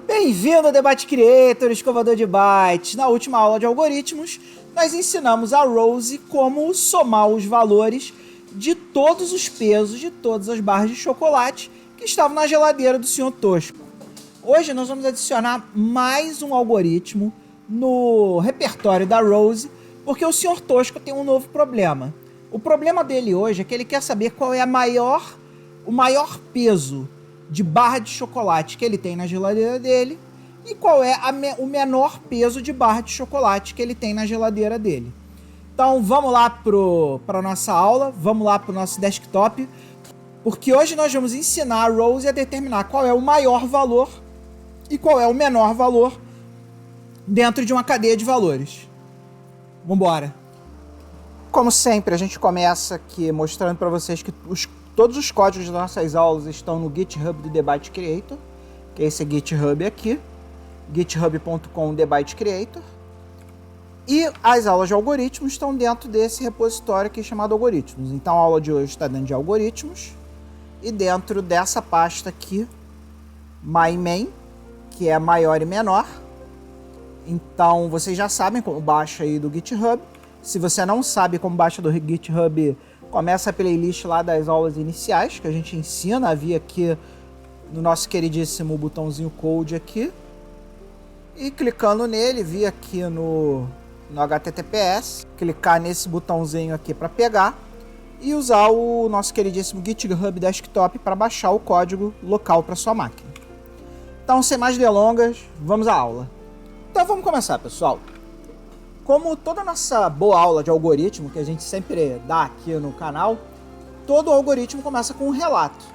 Bem-vindo ao Debate Creator, escovador de bytes. Na última aula de algoritmos, nós ensinamos a Rose como somar os valores de todos os pesos de todas as barras de chocolate que estavam na geladeira do Sr. Tosco. Hoje nós vamos adicionar mais um algoritmo no repertório da Rose, porque o Sr. Tosco tem um novo problema. O problema dele hoje é que ele quer saber qual é o maior peso de barra de chocolate que ele tem na geladeira dele e qual é o menor peso de barra de chocolate que ele tem na geladeira dele. Então vamos lá para a nossa aula, vamos lá para o nosso desktop, porque hoje nós vamos ensinar a Rose a determinar qual é o maior valor e qual é o menor valor dentro de uma cadeia de valores. Vamos embora. Como sempre, a gente começa aqui mostrando para vocês que todos os códigos das nossas aulas estão no GitHub do Debate Creator, que é esse GitHub aqui, github.com/Debate Creator. E as aulas de algoritmos estão dentro desse repositório aqui chamado algoritmos. Então a aula de hoje está dentro de algoritmos e dentro dessa pasta aqui, myMain, que é maior e menor. Então vocês já sabem como baixa aí do GitHub. Se você não sabe como baixa do GitHub, começa a playlist lá das aulas iniciais, que a gente ensina a vir aqui no nosso queridíssimo botãozinho Code aqui. E clicando nele, vir aqui no HTTPS, clicar nesse botãozinho aqui para pegar e usar o nosso queridíssimo GitHub Desktop para baixar o código local para sua máquina. Então, sem mais delongas, vamos à aula. Então vamos começar, pessoal. Como toda nossa boa aula de algoritmo que a gente sempre dá aqui no canal, todo algoritmo começa com um relato.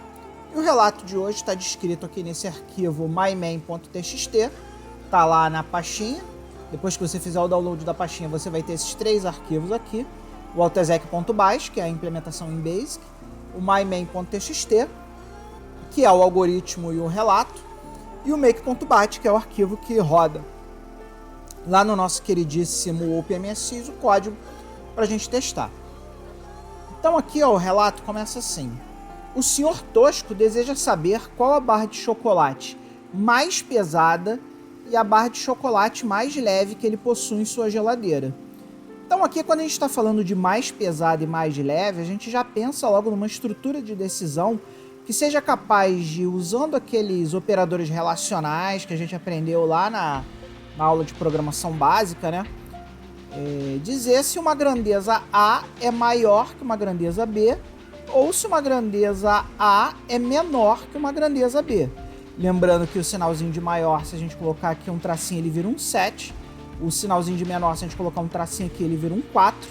E o relato de hoje está descrito aqui nesse arquivo mymain.txt, está lá na pastinha. Depois que você fizer o download da pastinha, você vai ter esses três arquivos aqui. O altexec.bash, que é a implementação em Basic, o mymain.txt, que é o algoritmo e o relato, e o make.bat, que é o arquivo que roda lá no nosso queridíssimo OpenMSX, o código para a gente testar. Então aqui ó, o relato começa assim. O Sr. Tosco deseja saber qual a barra de chocolate mais pesada e a barra de chocolate mais leve que ele possui em sua geladeira. Então aqui quando a gente está falando de mais pesada e mais leve, a gente já pensa logo numa estrutura de decisão que seja capaz de, usando aqueles operadores relacionais que a gente aprendeu lá na aula de programação básica, né? Dizer se uma grandeza A é maior que uma grandeza B ou se uma grandeza A é menor que uma grandeza B. Lembrando que o sinalzinho de maior, se a gente colocar aqui um tracinho, ele vira um 7. O sinalzinho de menor, se a gente colocar um tracinho aqui, ele vira um 4.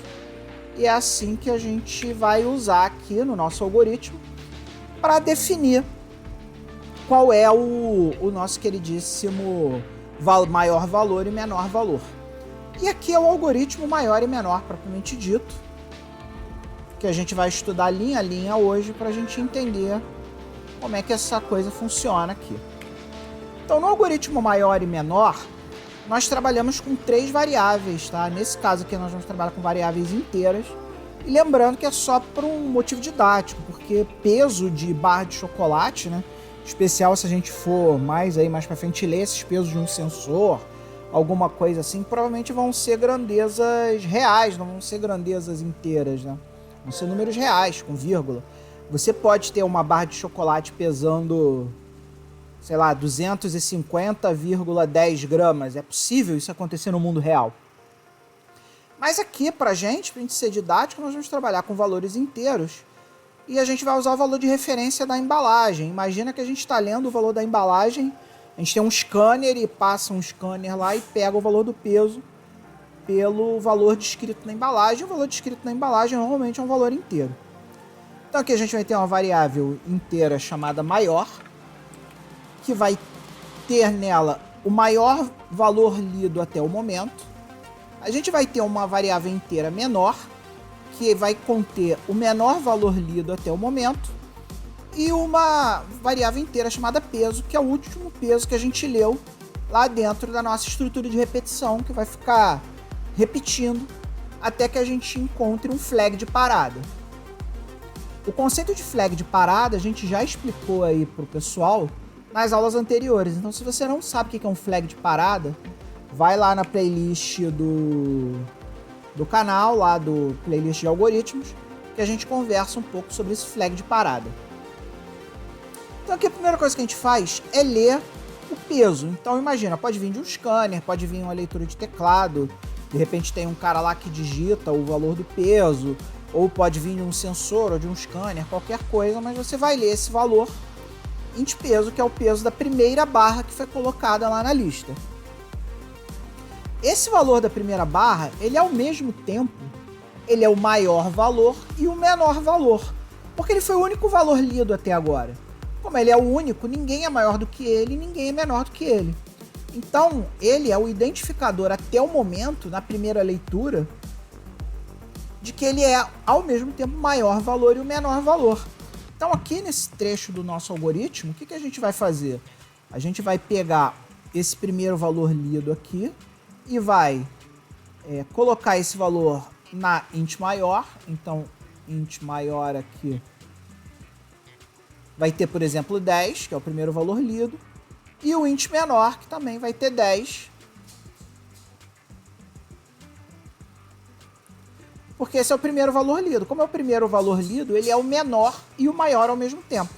E é assim que a gente vai usar aqui no nosso algoritmo para definir qual é o nosso queridíssimo maior valor e menor valor. E aqui é o algoritmo maior e menor propriamente dito, que a gente vai estudar linha a linha hoje para a gente entender como é que essa coisa funciona aqui. Então no algoritmo maior e menor, nós trabalhamos com três variáveis, tá? Nesse caso aqui nós vamos trabalhar com variáveis inteiras, e lembrando que é só por um motivo didático, porque peso de barra de chocolate, né? Especial se a gente for mais para frente ler esses pesos de um sensor, alguma coisa assim, provavelmente vão ser grandezas reais, não vão ser grandezas inteiras, né? Vão ser números reais, com vírgula. Você pode ter uma barra de chocolate pesando, sei lá, 250,10 gramas. É possível isso acontecer no mundo real. Mas aqui, pra gente ser didático, nós vamos trabalhar com valores inteiros. E a gente vai usar o valor de referência da embalagem. Imagina que a gente está lendo o valor da embalagem, a gente tem um scanner e passa um scanner lá e pega o valor do peso pelo valor descrito na embalagem. O valor descrito na embalagem normalmente é um valor inteiro. Então aqui a gente vai ter uma variável inteira chamada maior, que vai ter nela o maior valor lido até o momento. A gente vai ter uma variável inteira menor, que vai conter o menor valor lido até o momento, e uma variável inteira chamada peso, que é o último peso que a gente leu lá dentro da nossa estrutura de repetição, que vai ficar repetindo até que a gente encontre um flag de parada. O conceito de flag de parada a gente já explicou aí pro pessoal nas aulas anteriores. Então, se você não sabe o que é um flag de parada, vai lá na playlist do canal, lá do playlist de algoritmos, que a gente conversa um pouco sobre esse flag de parada. Então aqui a primeira coisa que a gente faz é ler o peso. Então imagina, pode vir de um scanner, pode vir uma leitura de teclado, de repente tem um cara lá que digita o valor do peso, ou pode vir de um sensor ou de um scanner, qualquer coisa, mas você vai ler esse valor int peso, que é o peso da primeira barra que foi colocada lá na lista. Esse valor da primeira barra, ele ao mesmo tempo, ele é o maior valor e o menor valor, porque ele foi o único valor lido até agora. Como ele é o único, ninguém é maior do que ele, ninguém é menor do que ele. Então, ele é o identificador até o momento, na primeira leitura, de que ele é ao mesmo tempo o maior valor e o menor valor. Então, aqui nesse trecho do nosso algoritmo, o que a gente vai fazer? A gente vai pegar esse primeiro valor lido aqui e vai colocar esse valor na int maior. Então, int maior aqui vai ter, por exemplo, 10, que é o primeiro valor lido, e o int menor, que também vai ter 10, porque esse é o primeiro valor lido. Como é o primeiro valor lido, ele é o menor e o maior ao mesmo tempo.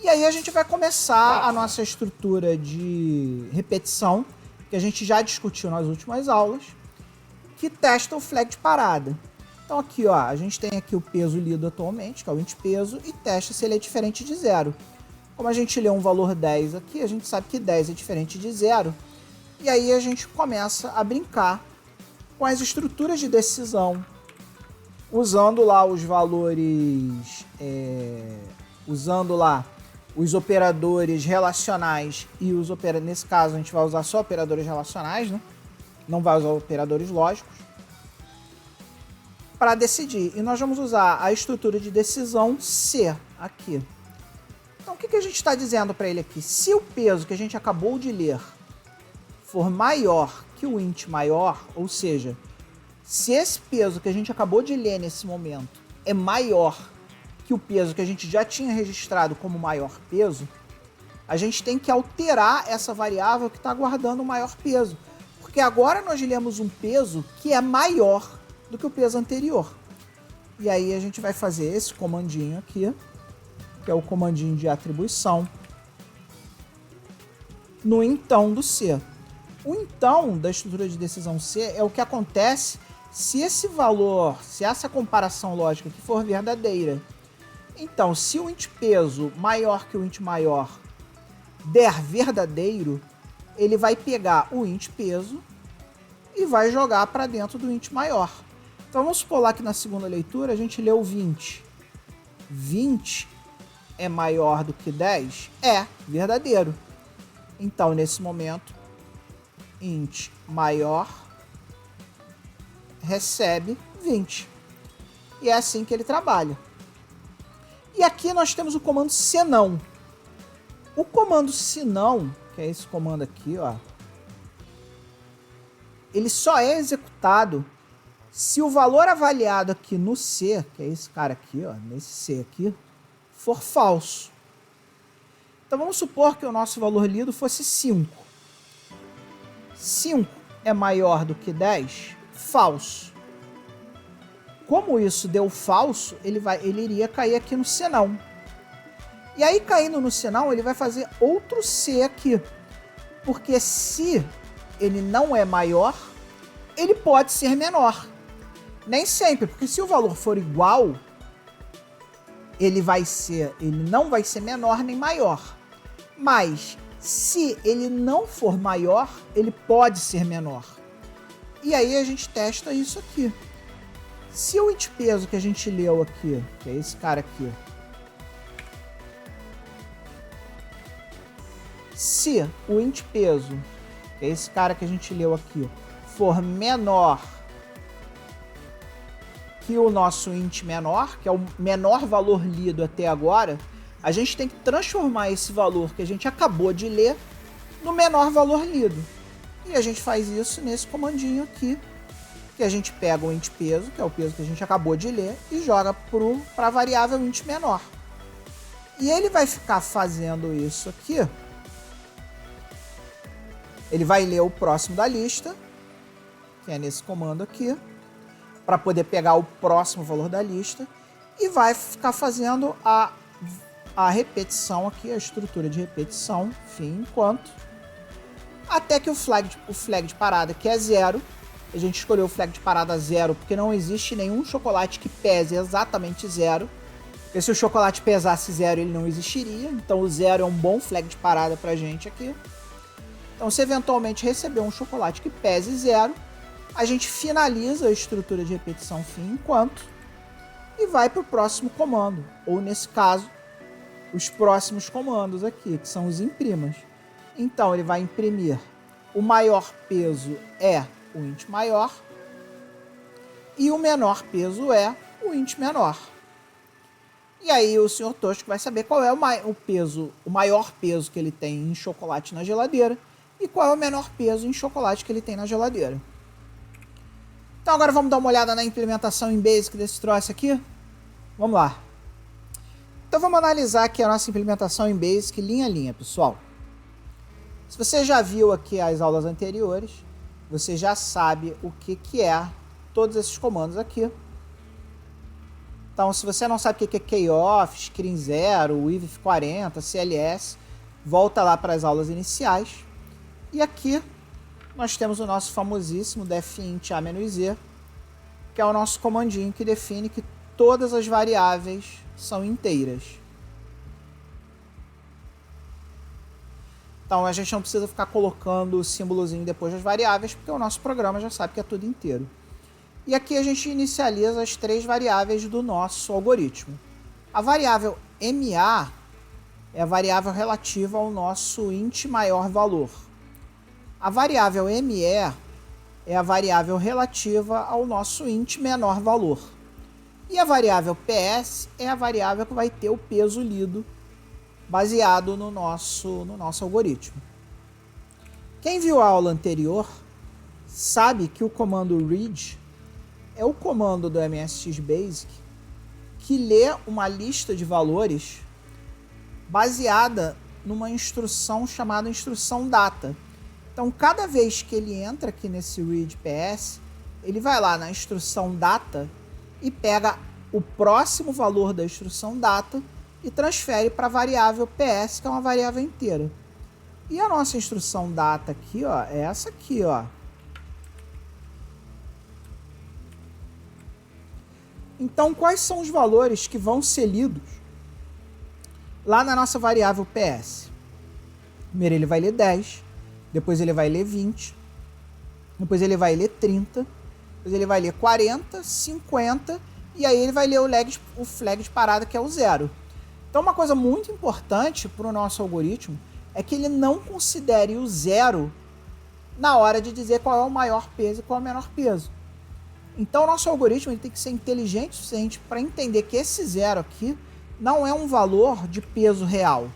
E aí a gente vai começar a nossa estrutura de repetição, que a gente já discutiu nas últimas aulas, que testa o flag de parada. Então aqui, ó, a gente tem aqui o peso lido atualmente, que é o int peso, e testa se ele é diferente de 0. Como a gente lê um valor 10 aqui, a gente sabe que 10 é diferente de 0, e aí a gente começa a brincar com as estruturas de decisão, usando lá os valores, usando lá os operadores relacionais e os operadores, nesse caso a gente vai usar só operadores relacionais, né? Não vai usar operadores lógicos, para decidir. E nós vamos usar a estrutura de decisão C aqui. Então o que a gente está dizendo para ele aqui? Se o peso que a gente acabou de ler for maior que o int maior, ou seja, se esse peso que a gente acabou de ler nesse momento é maior que o peso que a gente já tinha registrado como maior peso, a gente tem que alterar essa variável que está guardando o maior peso. Porque agora nós lemos um peso que é maior do que o peso anterior. E aí a gente vai fazer esse comandinho aqui, que é o comandinho de atribuição, no então do C. O então da estrutura de decisão C é o que acontece se esse valor, se essa comparação lógica aqui for verdadeira. Então, se o int peso maior que o int maior der verdadeiro, ele vai pegar o int peso e vai jogar para dentro do int maior. Então vamos supor lá que na segunda leitura a gente leu 20. 20 é maior do que 10? É verdadeiro. Então nesse momento, int maior recebe 20. E é assim que ele trabalha. E aqui nós temos o comando senão. O comando senão, que é esse comando aqui, ó, ele só é executado se o valor avaliado aqui no C, que é esse cara aqui, ó, nesse C aqui, for falso. Então vamos supor que o nosso valor lido fosse 5. 5 é maior do que 10? Falso. Como isso deu falso, ele iria cair aqui no senão. E aí, caindo no senão, ele vai fazer outro C aqui. Porque se ele não é maior, ele pode ser menor. Nem sempre, porque se o valor for igual, ele não vai ser menor nem maior. Mas se ele não for maior, ele pode ser menor. E aí a gente testa isso aqui. Se o int peso que a gente leu aqui, que é esse cara aqui, se o int peso, que é esse cara que a gente leu aqui, for menor que o nosso int menor, que é o menor valor lido até agora, a gente tem que transformar esse valor que a gente acabou de ler no menor valor lido. E a gente faz isso nesse comandinho aqui, que a gente pega o int peso, que é o peso que a gente acabou de ler, e joga para a variável int menor. E ele vai ficar fazendo isso aqui. Ele vai ler o próximo da lista, que é nesse comando aqui, para poder pegar o próximo valor da lista, e vai ficar fazendo a repetição aqui, a estrutura de repetição, fim, enquanto, até que o flag de parada, que é 0, a gente escolheu o flag de parada 0 porque não existe nenhum chocolate que pese exatamente 0. Porque se o chocolate pesasse 0, ele não existiria. Então o 0 é um bom flag de parada pra gente aqui. Então se eventualmente receber um chocolate que pese 0, a gente finaliza a estrutura de repetição fim enquanto e vai para o próximo comando. Ou nesse caso, os próximos comandos aqui, que são os imprimas. Então ele vai imprimir o maior peso é o int maior e o menor peso é o int menor. E aí o Sr. Tosco vai saber qual é o maior peso que ele tem em chocolate na geladeira e qual é o menor peso em chocolate que ele tem na geladeira. Então agora vamos dar uma olhada na implementação em Basic desse troço aqui. Vamos lá. Então vamos analisar aqui a nossa implementação em Basic linha a linha, pessoal. Se você já viu aqui as aulas anteriores, você já sabe o que é todos esses comandos aqui. Então, se você não sabe o que é Koff, Screen 0, IVF40, CLS, volta lá para as aulas iniciais. E aqui nós temos o nosso famosíssimo defint a-z, que é o nosso comandinho que define que todas as variáveis são inteiras. Então a gente não precisa ficar colocando o símbolozinho depois das variáveis, porque o nosso programa já sabe que é tudo inteiro. E aqui a gente inicializa as 3 variáveis do nosso algoritmo. A variável MA é a variável relativa ao nosso int maior valor. A variável ME é a variável relativa ao nosso int menor valor. E a variável PS é a variável que vai ter o peso lido baseado no nosso algoritmo. Quem viu a aula anterior sabe que o comando read é o comando do MSX Basic que lê uma lista de valores baseada numa instrução chamada instrução data. Então, cada vez que ele entra aqui nesse read PS, ele vai lá na instrução data e pega o próximo valor da instrução data e transfere para a variável PS, que é uma variável inteira. E a nossa instrução data aqui, ó, é essa aqui, ó. Então, quais são os valores que vão ser lidos lá na nossa variável PS? Primeiro ele vai ler 10, depois ele vai ler 20, depois ele vai ler 30, depois ele vai ler 40, 50, e aí ele vai ler o flag de parada, que é o 0. Então, uma coisa muito importante para o nosso algoritmo é que ele não considere o 0 na hora de dizer qual é o maior peso e qual é o menor peso. Então, o nosso algoritmo ele tem que ser inteligente o suficiente para entender que esse 0 aqui não é um valor de peso real.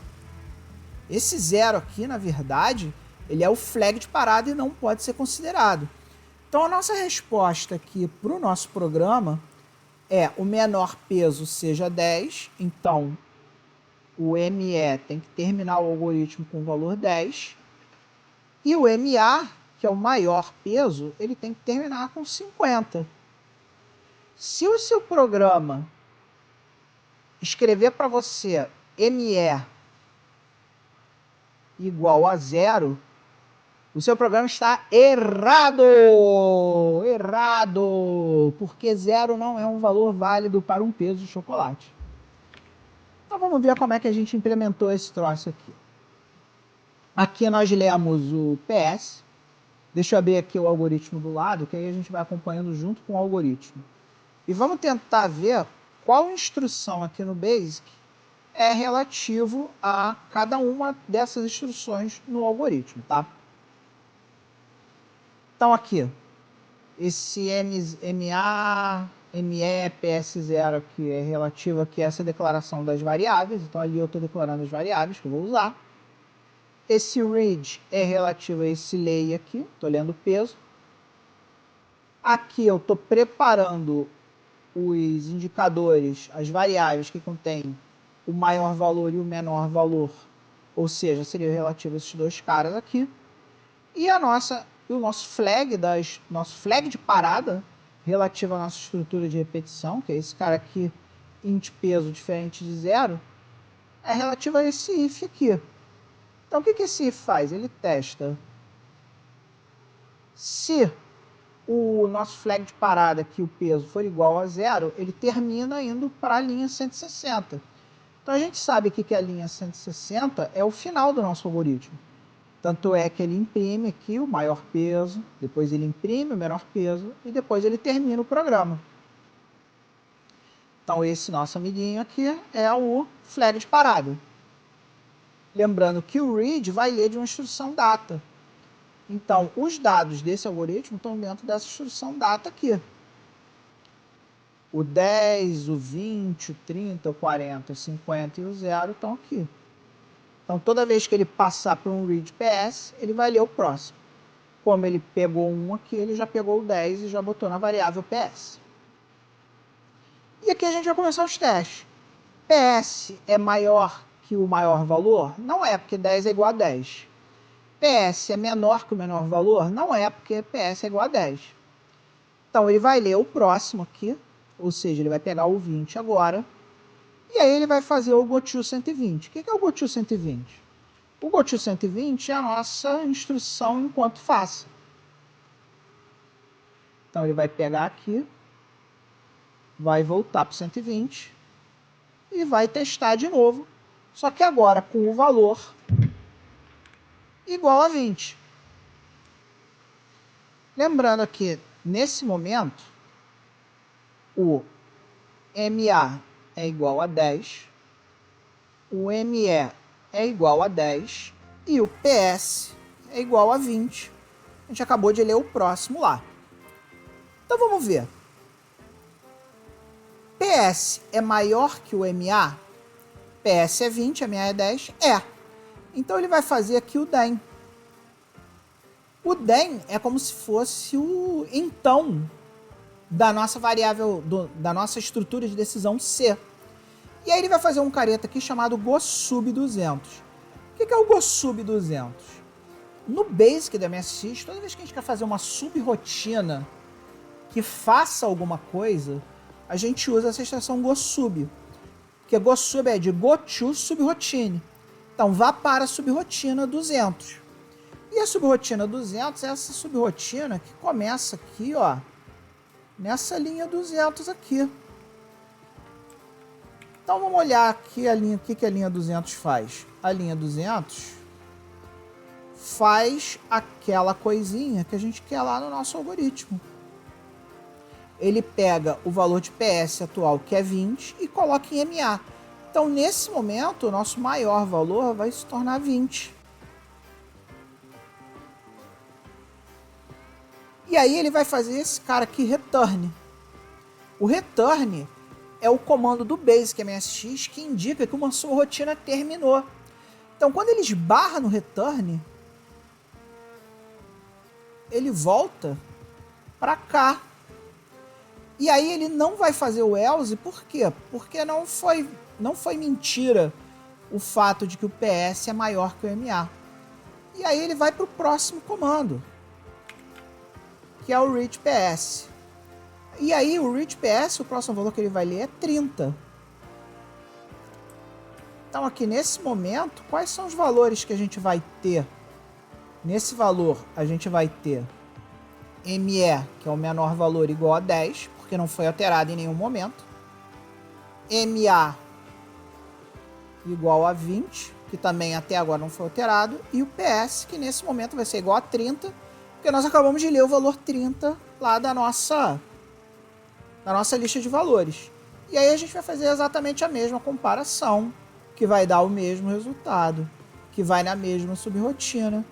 Esse 0 aqui, na verdade, ele é o flag de parada e não pode ser considerado. Então, a nossa resposta aqui para o nosso programa é o menor peso seja 10, então o ME tem que terminar o algoritmo com o valor 10, e o MA, que é o maior peso, ele tem que terminar com 50. Se o seu programa escrever para você ME igual a 0, o seu programa está errado! Errado! Porque 0 não é um valor válido para um peso de chocolate. Então vamos ver como é que a gente implementou esse troço aqui. Aqui nós lemos o PS. Deixa eu abrir aqui o algoritmo do lado, que aí a gente vai acompanhando junto com o algoritmo. E vamos tentar ver qual instrução aqui no Basic é relativo a cada uma dessas instruções no algoritmo, tá? Então aqui, esse MA, ME, PS0 aqui é relativo aqui a essa declaração das variáveis. Então ali eu estou declarando as variáveis que eu vou usar. Esse read é relativo a esse lay aqui, estou lendo o peso. Aqui eu estou preparando os indicadores, as variáveis que contêm o maior valor e o menor valor, ou seja, seria relativo a esses dois caras aqui. E o nosso flag de parada, relativo à nossa estrutura de repetição, que é esse cara aqui, int peso diferente de zero, é relativo a esse if aqui. Então o que esse if faz? Ele testa se o nosso flag de parada aqui, o peso, for igual a zero, ele termina indo para a linha 160. Então a gente sabe aqui que a linha 160 é o final do nosso algoritmo. Tanto é que ele imprime aqui o maior peso, depois ele imprime o menor peso e depois ele termina o programa. Então esse nosso amiguinho aqui é o flag de parada. Lembrando que o read vai ler de uma instrução data. Então os dados desse algoritmo estão dentro dessa instrução data aqui. O 10, o 20, o 30, o 40, o 50 e o 0 estão aqui. Então, toda vez que ele passar por um read PS, ele vai ler o próximo. Como ele pegou um aqui, ele já pegou o 10 e já botou na variável PS. E aqui a gente vai começar os testes. PS é maior que o maior valor? Não é, porque 10 é igual a 10. PS é menor que o menor valor? Não é, porque PS é igual a 10. Então, ele vai ler o próximo aqui, ou seja, ele vai pegar o 20 agora, e aí ele vai fazer o GoTo 120. O que é o GoTo 120? O GoTo 120 é a nossa instrução enquanto faça. Então ele vai pegar aqui, vai voltar para o 120 e vai testar de novo, só que agora com o valor igual a 20. Lembrando aqui, nesse momento, o MA é igual a 10, o ME é igual a 10 e o PS é igual a 20. A gente acabou de ler o próximo lá. Então vamos ver. PS é maior que o MA? PS é 20, MA é 10? É. Então ele vai fazer aqui o DEM. O DEM é como se fosse o então da nossa variável, da nossa estrutura de decisão C. E aí ele vai fazer um careta aqui chamado GoSub200. O que é o GoSub200? No Basic da MSX, toda vez que a gente quer fazer uma subrotina que faça alguma coisa, a gente usa essa extração GoSub. Porque GoSub é de GoTo subroutine. Então vá para a subrotina 200. E a subrotina 200 é essa subrotina que começa aqui, ó, nessa linha 200 aqui. Então vamos olhar aqui a linha, o que a linha 200 faz. A linha 200 faz aquela coisinha que a gente quer lá no nosso algoritmo. Ele pega o valor de PS atual, que é 20, e coloca em MA. Então, nesse momento, o nosso maior valor vai se tornar 20. E aí ele vai fazer esse cara aqui, return. O return é o comando do Basic MSX que indica que uma subrotina terminou. Então, quando ele esbarra no return, ele volta para cá. E aí ele não vai fazer o else, por quê? Porque não foi mentira o fato de que o PS é maior que o MA. E aí ele vai para o próximo comando, que é o read PS. E aí o read PS, o próximo valor que ele vai ler é 30. Então aqui nesse momento, quais são os valores que a gente vai ter? Nesse valor a gente vai ter ME, que é o menor valor, igual a 10, porque não foi alterado em nenhum momento. MA igual a 20, que também até agora não foi alterado. E o PS, que nesse momento vai ser igual a 30, porque nós acabamos de ler o valor 30 lá da nossa lista de valores. E aí a gente vai fazer exatamente a mesma comparação, que vai dar o mesmo resultado, que vai na mesma subrotina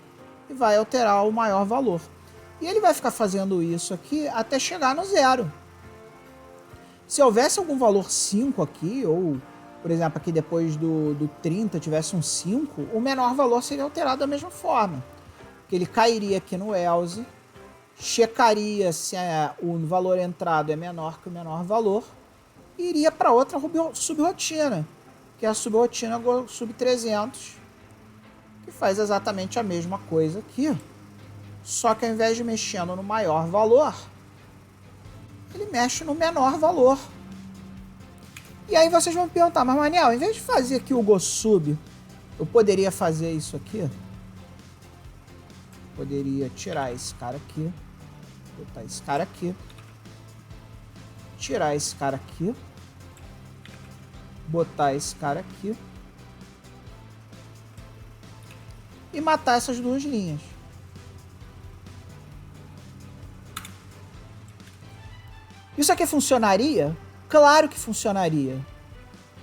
e vai alterar o maior valor. E ele vai ficar fazendo isso aqui até chegar no 0. Se houvesse algum valor 5 aqui, ou, por exemplo, aqui depois do 30 tivesse um 5, o menor valor seria alterado da mesma forma. Que ele cairia aqui no else, checaria se o valor entrado é menor que o menor valor, e iria para outra subrotina, que é a subrotina GoSub 300, que faz exatamente a mesma coisa aqui, só que ao invés de mexendo no maior valor, ele mexe no menor valor. E aí vocês vão me perguntar, mas Manel, ao invés de fazer aqui o GoSub, eu poderia fazer isso aqui? Poderia tirar esse cara aqui, botar esse cara aqui, tirar esse cara aqui, botar esse cara aqui e matar essas duas linhas. Isso aqui funcionaria? Claro que funcionaria.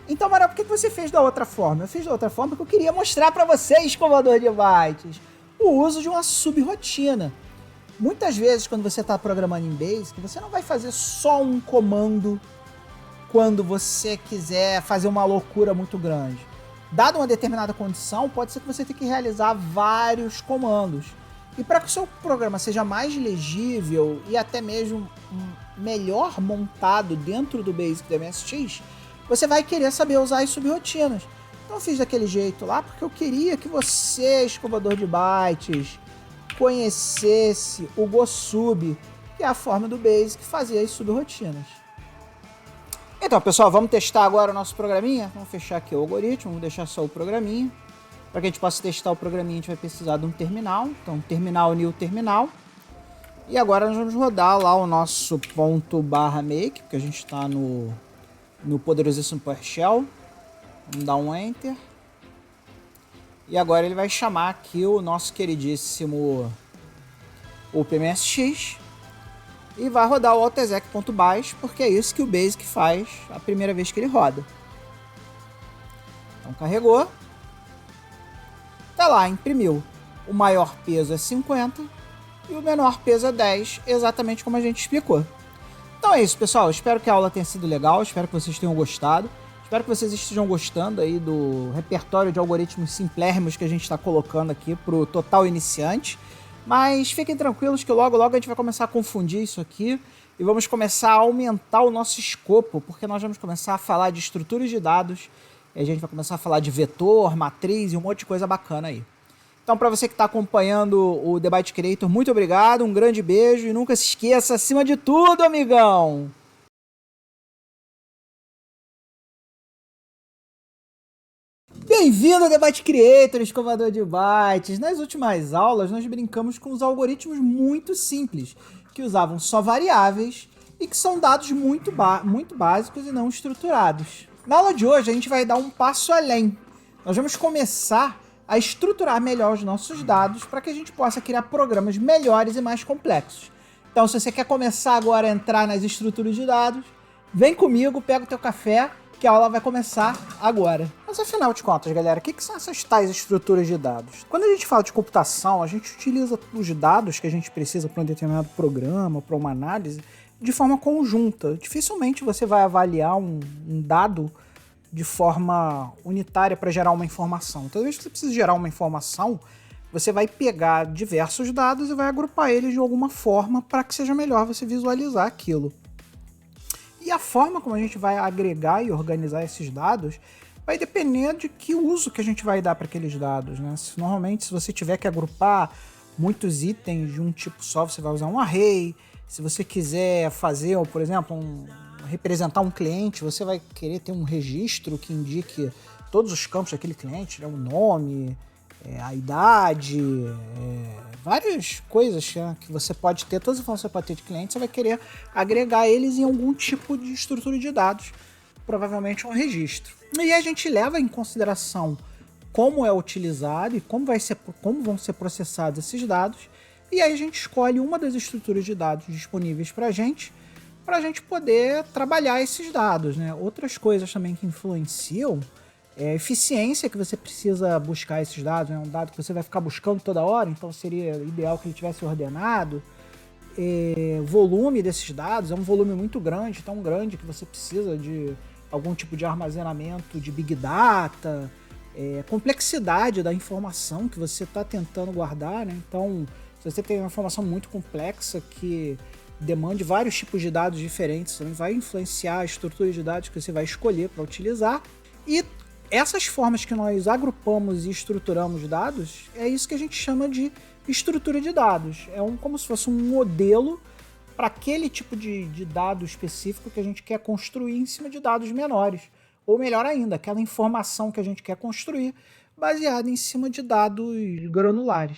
Então, Manel, por que você fez da outra forma? Eu fiz da outra forma porque eu queria mostrar para vocês, comandador de bytes, o uso de uma subrotina. Muitas vezes, quando você está programando em Basic, você não vai fazer só um comando quando você quiser fazer uma loucura muito grande. Dada uma determinada condição, pode ser que você tenha que realizar vários comandos. E para que o seu programa seja mais legível e até mesmo melhor montado dentro do Basic do MSX, você vai querer saber usar as subrotinas. Então eu fiz daquele jeito lá porque eu queria que vocês, comandador de bytes, conhecesse o GoSub, que é a forma do Basic que fazia as subrotinas. Então, pessoal, vamos testar agora o nosso programinha. Vamos fechar aqui o algoritmo, vamos deixar só o programinha. Para que a gente possa testar o programinha, a gente vai precisar de um terminal. Então, terminal, new terminal. E agora nós vamos rodar lá o nosso ./make, porque a gente está no poderosíssimo PowerShell. Vamos dar um Enter. E agora ele vai chamar aqui o nosso queridíssimo OpenMSX. E vai rodar o autoexec.bash, porque é isso que o Basic faz a primeira vez que ele roda. Então carregou. Tá lá, imprimiu. O maior peso é 50 e o menor peso é 10, exatamente como a gente explicou. Então é isso, pessoal. Espero que a aula tenha sido legal, espero que vocês tenham gostado. Espero que vocês estejam gostando aí do repertório de algoritmos simplérrimos que a gente está colocando aqui para o total iniciante. Mas fiquem tranquilos que logo a gente vai começar a confundir isso aqui e vamos começar a aumentar o nosso escopo, porque nós vamos começar a falar de estruturas de dados, e a gente vai começar a falar de vetor, matriz e um monte de coisa bacana aí. Então, para você que está acompanhando o The Byte Creator, muito obrigado, um grande beijo e nunca se esqueça, acima de tudo, amigão! Bem-vindo ao The Byte Creator, escovador de bytes! Nas últimas aulas, nós brincamos com os algoritmos muito simples, que usavam só variáveis e que são dados muito básicos e não estruturados. Na aula de hoje, a gente vai dar um passo além. Nós vamos começar a estruturar melhor os nossos dados para que a gente possa criar programas melhores e mais complexos. Então, se você quer começar agora a entrar nas estruturas de dados, vem comigo, pega o teu café, que a aula vai começar agora. Mas afinal de contas, galera, o que são essas tais estruturas de dados? Quando a gente fala de computação, a gente utiliza os dados que a gente precisa para um determinado programa, para uma análise, de forma conjunta. Dificilmente você vai avaliar um dado de forma unitária para gerar uma informação. Toda vez que você precisa gerar uma informação, você vai pegar diversos dados e vai agrupar eles de alguma forma para que seja melhor você visualizar aquilo. E a forma como a gente vai agregar e organizar esses dados vai depender de que uso que a gente vai dar para aqueles dados, né? Normalmente, se você tiver que agrupar muitos itens de um tipo só, você vai usar um array. Se você quiser fazer, por exemplo, representar um cliente, você vai querer ter um registro que indique todos os campos daquele cliente, né? O nome, a idade, várias coisas, né, que você pode ter, todas as informações que você pode ter de cliente, você vai querer agregar eles em algum tipo de estrutura de dados, provavelmente um registro. E a gente leva em consideração como é utilizado e como vão ser processados esses dados, e aí a gente escolhe uma das estruturas de dados disponíveis para a gente poder trabalhar esses dados, né? Outras coisas também que influenciam a eficiência que você precisa buscar esses dados, né? Um dado que você vai ficar buscando toda hora, então seria ideal que ele tivesse ordenado. Volume desses dados é um volume muito grande, tão grande que você precisa de algum tipo de armazenamento de Big Data, complexidade da informação que você está tentando guardar, né? Então, se você tem uma informação muito complexa que demande vários tipos de dados diferentes, também vai influenciar a estrutura de dados que você vai escolher para utilizar. E essas formas que nós agrupamos e estruturamos dados, é isso que a gente chama de estrutura de dados. É como se fosse um modelo para aquele tipo de dado específico que a gente quer construir em cima de dados menores. Ou melhor ainda, aquela informação que a gente quer construir baseada em cima de dados granulares.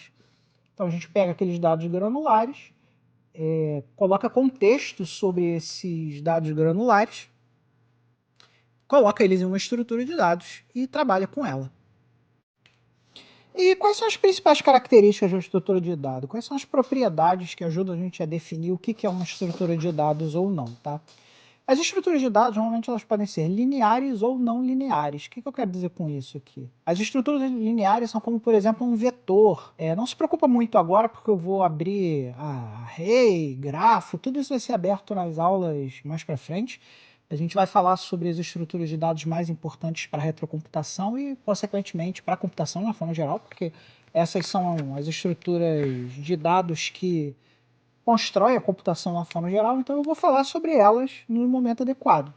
Então a gente pega aqueles dados granulares, coloca contexto sobre esses dados granulares, coloca eles em uma estrutura de dados e trabalha com ela. E quais são as principais características de uma estrutura de dados? Quais são as propriedades que ajudam a gente a definir o que é uma estrutura de dados ou não, tá? As estruturas de dados, normalmente, elas podem ser lineares ou não lineares. O que eu quero dizer com isso aqui? As estruturas lineares são como, por exemplo, um vetor. Não se preocupa muito agora, porque eu vou abrir array, grafo, tudo isso vai ser aberto nas aulas mais para frente. A gente vai falar sobre as estruturas de dados mais importantes para a retrocomputação e, consequentemente, para a computação de forma geral, porque essas são as estruturas de dados que constrói a computação de uma forma geral, então eu vou falar sobre elas no momento adequado.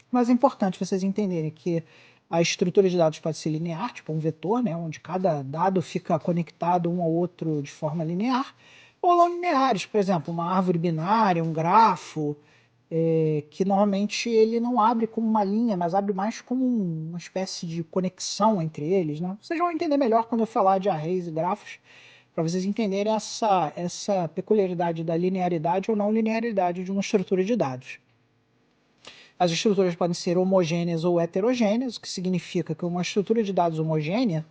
Mas é importante vocês entenderem que a estrutura de dados pode ser linear, tipo um vetor, né, onde cada dado fica conectado um ao outro de forma linear, ou não lineares, por exemplo, uma árvore binária, um grafo, que normalmente ele não abre como uma linha, mas abre mais como uma espécie de conexão entre eles. Né? Vocês vão entender melhor quando eu falar de arrays e grafos, para vocês entenderem essa peculiaridade da linearidade ou não linearidade de uma estrutura de dados. As estruturas podem ser homogêneas ou heterogêneas, o que significa que uma estrutura de dados homogênea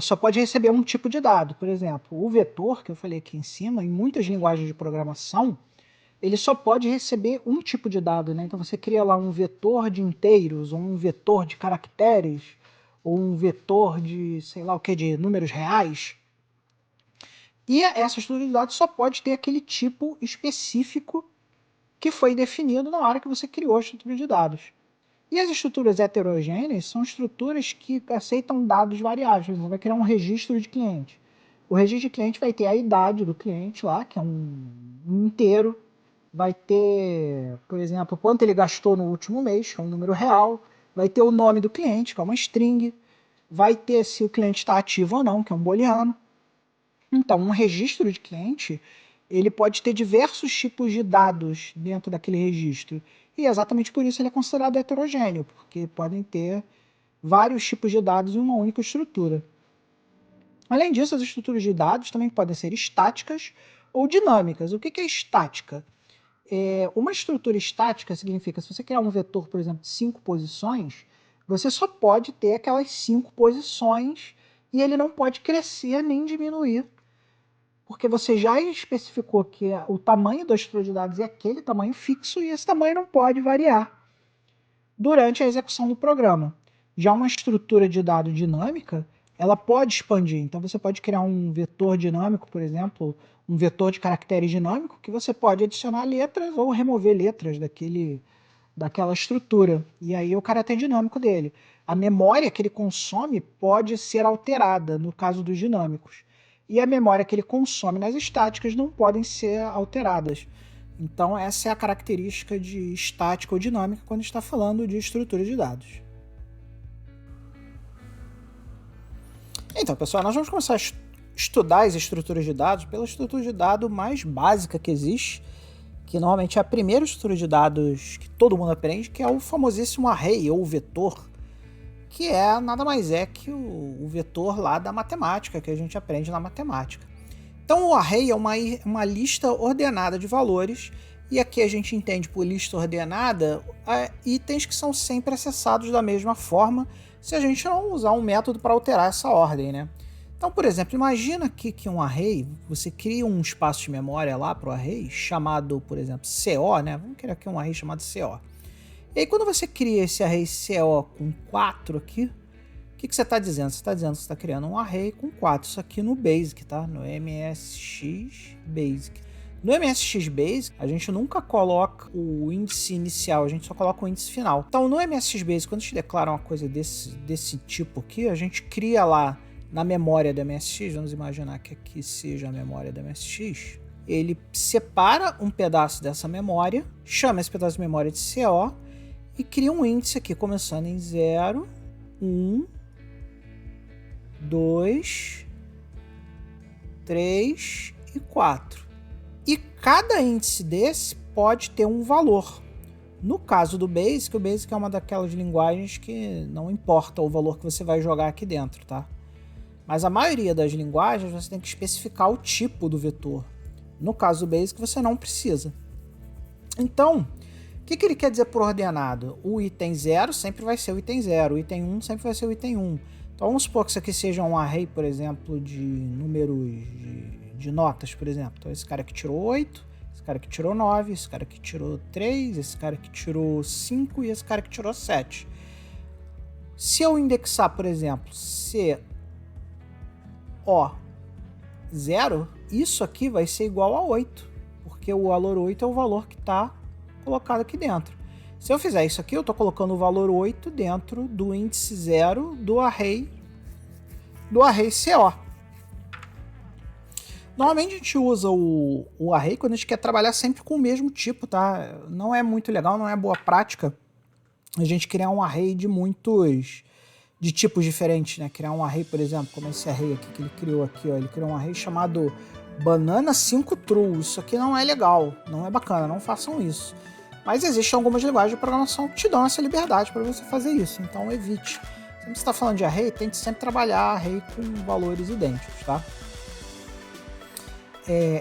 só pode receber um tipo de dado. Por exemplo, o vetor, que eu falei aqui em cima, em muitas linguagens de programação, ele só pode receber um tipo de dado. Né? Então você cria lá um vetor de inteiros, ou um vetor de caracteres, ou um vetor de, sei lá o que, de números reais. E essa estrutura de dados só pode ter aquele tipo específico que foi definido na hora que você criou a estrutura de dados. E as estruturas heterogêneas são estruturas que aceitam dados variáveis. Você vai criar um registro de cliente. O registro de cliente vai ter a idade do cliente lá, que é um inteiro. Vai ter, por exemplo, quanto ele gastou no último mês, que é um número real. Vai ter o nome do cliente, que é uma string. Vai ter se o cliente está ativo ou não, que é um booleano. Então, um registro de cliente, ele pode ter diversos tipos de dados dentro daquele registro. E exatamente por isso ele é considerado heterogêneo, porque podem ter vários tipos de dados em uma única estrutura. Além disso, as estruturas de dados também podem ser estáticas ou dinâmicas. O que é estática? Uma estrutura estática significa, se você criar um vetor, por exemplo, de 5 posições, você só pode ter aquelas 5 posições e ele não pode crescer nem diminuir, porque você já especificou que o tamanho da estrutura de dados é aquele tamanho fixo e esse tamanho não pode variar durante a execução do programa. Já uma estrutura de dado dinâmica, ela pode expandir. Então você pode criar um vetor dinâmico, por exemplo, um vetor de caracteres dinâmico, que você pode adicionar letras ou remover letras daquela estrutura. E aí o caráter dinâmico dele. A memória que ele consome pode ser alterada, no caso dos dinâmicos. E a memória que ele consome nas estáticas não podem ser alteradas. Então essa é a característica de estática ou dinâmica quando está falando de estrutura de dados. Então, pessoal, nós vamos começar a estudar as estruturas de dados pela estrutura de dados mais básica que existe, que normalmente é a primeira estrutura de dados que todo mundo aprende, que é o famosíssimo array ou vetor, que nada mais é que o vetor lá da matemática, que a gente aprende na matemática. Então o array é uma lista ordenada de valores, e aqui a gente entende por lista ordenada itens que são sempre acessados da mesma forma, se a gente não usar um método para alterar essa ordem, né? Então, por exemplo, imagina aqui que um array, você cria um espaço de memória lá para o array, chamado, por exemplo, CO, né? Vamos criar aqui um array chamado CO. E aí, quando você cria esse array CO com 4 aqui, o que você está dizendo? Você está dizendo que você está criando um array com 4. Isso aqui no Basic, tá? No MSX Basic. No MSX Basic, a gente nunca coloca o índice inicial, a gente só coloca o índice final. Então, no MSX Basic, quando a gente declara uma coisa desse tipo aqui, a gente cria lá na memória do MSX, vamos imaginar que aqui seja a memória do MSX, ele separa um pedaço dessa memória, chama esse pedaço de memória de CO, e cria um índice aqui, começando em 0, 1, 2, 3 e 4. E cada índice desse pode ter um valor. No caso do Basic, o Basic é uma daquelas linguagens que não importa o valor que você vai jogar aqui dentro, tá? Mas a maioria das linguagens você tem que especificar o tipo do vetor. No caso do Basic, você não precisa. Então, o que ele quer dizer por ordenado? O item 0 sempre vai ser o item 0, o item 1 sempre vai ser o item 1. Então vamos supor que isso aqui seja um array, por exemplo, de números de notas, por exemplo. Então esse cara que tirou 8, esse cara que tirou 9, esse cara que tirou 3, esse cara que tirou 5 e esse cara que tirou 7. Se eu indexar, por exemplo, CO0, isso aqui vai ser igual a 8, porque o valor 8 é o valor que está colocado aqui dentro. Se eu fizer isso aqui, eu estou colocando o valor 8 dentro do índice 0 do array CO. Normalmente a gente usa o array quando a gente quer trabalhar sempre com o mesmo tipo, tá? Não é muito legal, não é boa prática a gente criar um array de tipos diferentes, né? Criar um array, por exemplo, como esse array aqui que ele criou aqui, ó. Ele criou um array chamado banana 5 true. Isso aqui não é legal, não é bacana, não façam isso. Mas existem algumas linguagens de programação que te dão essa liberdade para você fazer isso, então evite. Se você está falando de array, tente sempre trabalhar array com valores idênticos, tá?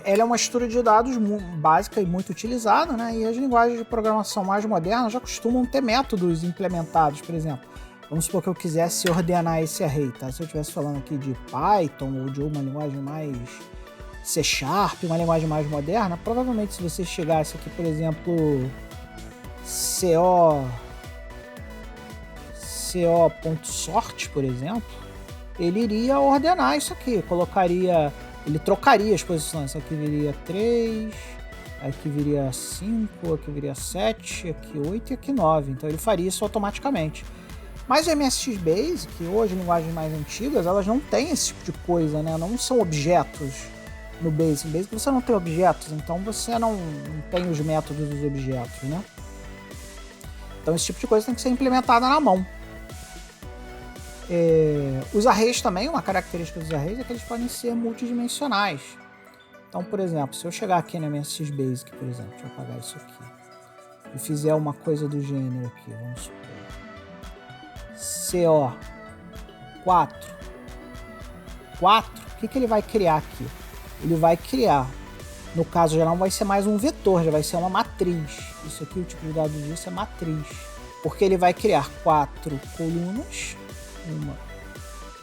Ela é uma estrutura de dados básica e muito utilizada, né? E as linguagens de programação mais modernas já costumam ter métodos implementados, por exemplo. Vamos supor que eu quisesse ordenar esse array, tá? Se eu estivesse falando aqui de Python ou de uma linguagem mais C#, uma linguagem mais moderna, provavelmente se você chegasse aqui, por exemplo, co.sort, por exemplo, ele iria ordenar isso aqui, ele trocaria as posições. Aqui viria 3, aqui viria 5, aqui viria 7, aqui 8 e aqui 9. Então ele faria isso automaticamente. Mas o MSX Basic, hoje linguagens mais antigas, elas não têm esse tipo de coisa, né? Não são objetos no Basic. No Basic você não tem objetos, então você não tem os métodos dos objetos, né? Então esse tipo de coisa tem que ser implementada na mão. Os arrays também, uma característica dos arrays é que eles podem ser multidimensionais. Então, por exemplo, se eu chegar aqui no MSX Basic, por exemplo, deixa eu apagar isso aqui, e fizer uma coisa do gênero aqui, vamos supor, CO4, o que ele vai criar aqui? Ele vai criar, no caso já não vai ser mais um vetor, já vai ser uma matriz. Isso aqui, o tipo de dado disso é matriz, porque ele vai criar 4 colunas, 1,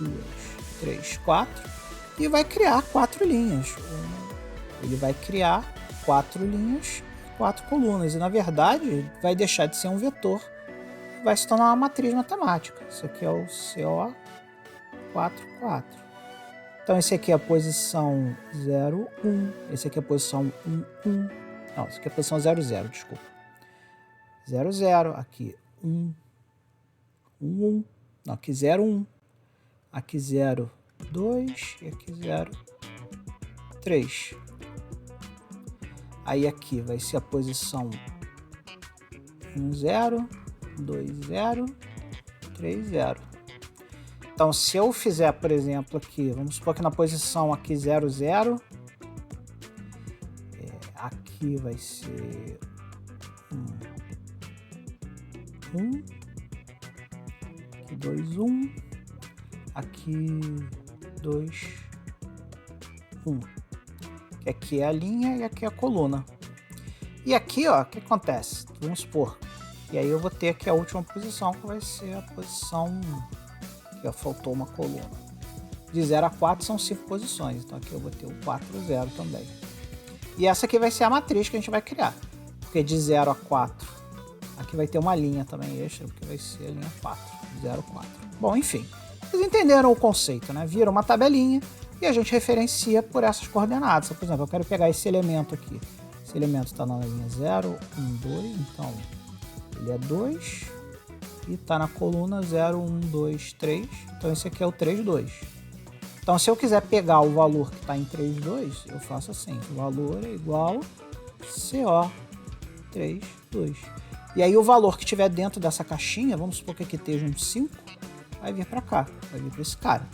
2, 3, 4, e vai criar 4 linhas. Ele vai criar 4 linhas, 4 colunas, e na verdade vai deixar de ser um vetor, vai se tornar uma matriz matemática. Isso aqui é o CO44. Então esse aqui é a posição 0, 1, esse aqui é a posição 1, 1, não, esse aqui é a posição 0, 0, desculpa. 0, 0, aqui 1, 1, 1, não, aqui 0, 1, aqui 0, 2 e aqui 0, 3. Aí aqui vai ser a posição 1, 0, 2, 0, 3, 0. Então, se eu fizer, por exemplo, aqui, vamos supor que na posição aqui 0, 0, aqui vai ser 1, 1, aqui 2, 1, aqui 2, 1. Aqui é a linha e aqui é a coluna. E aqui, ó, o que acontece? Vamos supor. E aí eu vou ter aqui a última posição, que vai ser a posição... Aqui, ó, faltou uma coluna. De 0 a 4 são 5 posições. Então aqui eu vou ter o 4, 0 também. E essa aqui vai ser a matriz que a gente vai criar. Porque de 0 a 4, aqui vai ter uma linha também extra, porque vai ser a linha 4. 0, 4. Bom, enfim. Vocês entenderam o conceito, né? Vira uma tabelinha e a gente referencia por essas coordenadas. Por exemplo, eu quero pegar esse elemento aqui. Esse elemento está na linha 0, 1, 2, então ele é 2 e está na coluna 0, 1, 2, 3. Então esse aqui é o 3, 2. Então se eu quiser pegar o valor que está em 3, 2, eu faço assim. O valor é igual CO 3, 2. E aí o valor que tiver dentro dessa caixinha, vamos supor que aqui esteja um 5, vai vir para cá, vai vir para esse cara.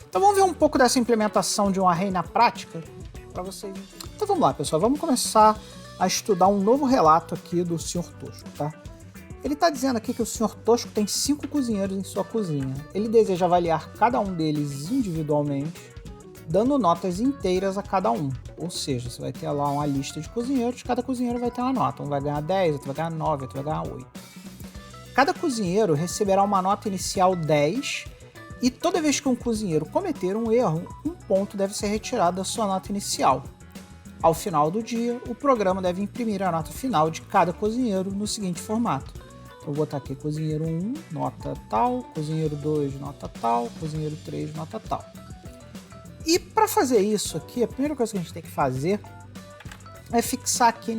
Então vamos ver um pouco dessa implementação de um array na prática para vocês. Então vamos lá, pessoal, vamos começar a estudar um novo relato aqui do Sr. Tosco, tá? Ele está dizendo aqui que o Sr. Tosco tem 5 cozinheiros em sua cozinha. Ele deseja avaliar cada um deles individualmente, dando notas inteiras a cada um. Ou seja, você vai ter lá uma lista de cozinheiros, cada cozinheiro vai ter uma nota. Um vai ganhar 10, outro vai ganhar 9, outro vai ganhar 8. Cada cozinheiro receberá uma nota inicial 10 e toda vez que um cozinheiro cometer um erro, um ponto deve ser retirado da sua nota inicial. Ao final do dia, o programa deve imprimir a nota final de cada cozinheiro no seguinte formato. Vou botar aqui cozinheiro 1, nota tal, cozinheiro 2, nota tal, cozinheiro 3, nota tal. E para fazer isso aqui, a primeira coisa que a gente tem que fazer é fixar aqui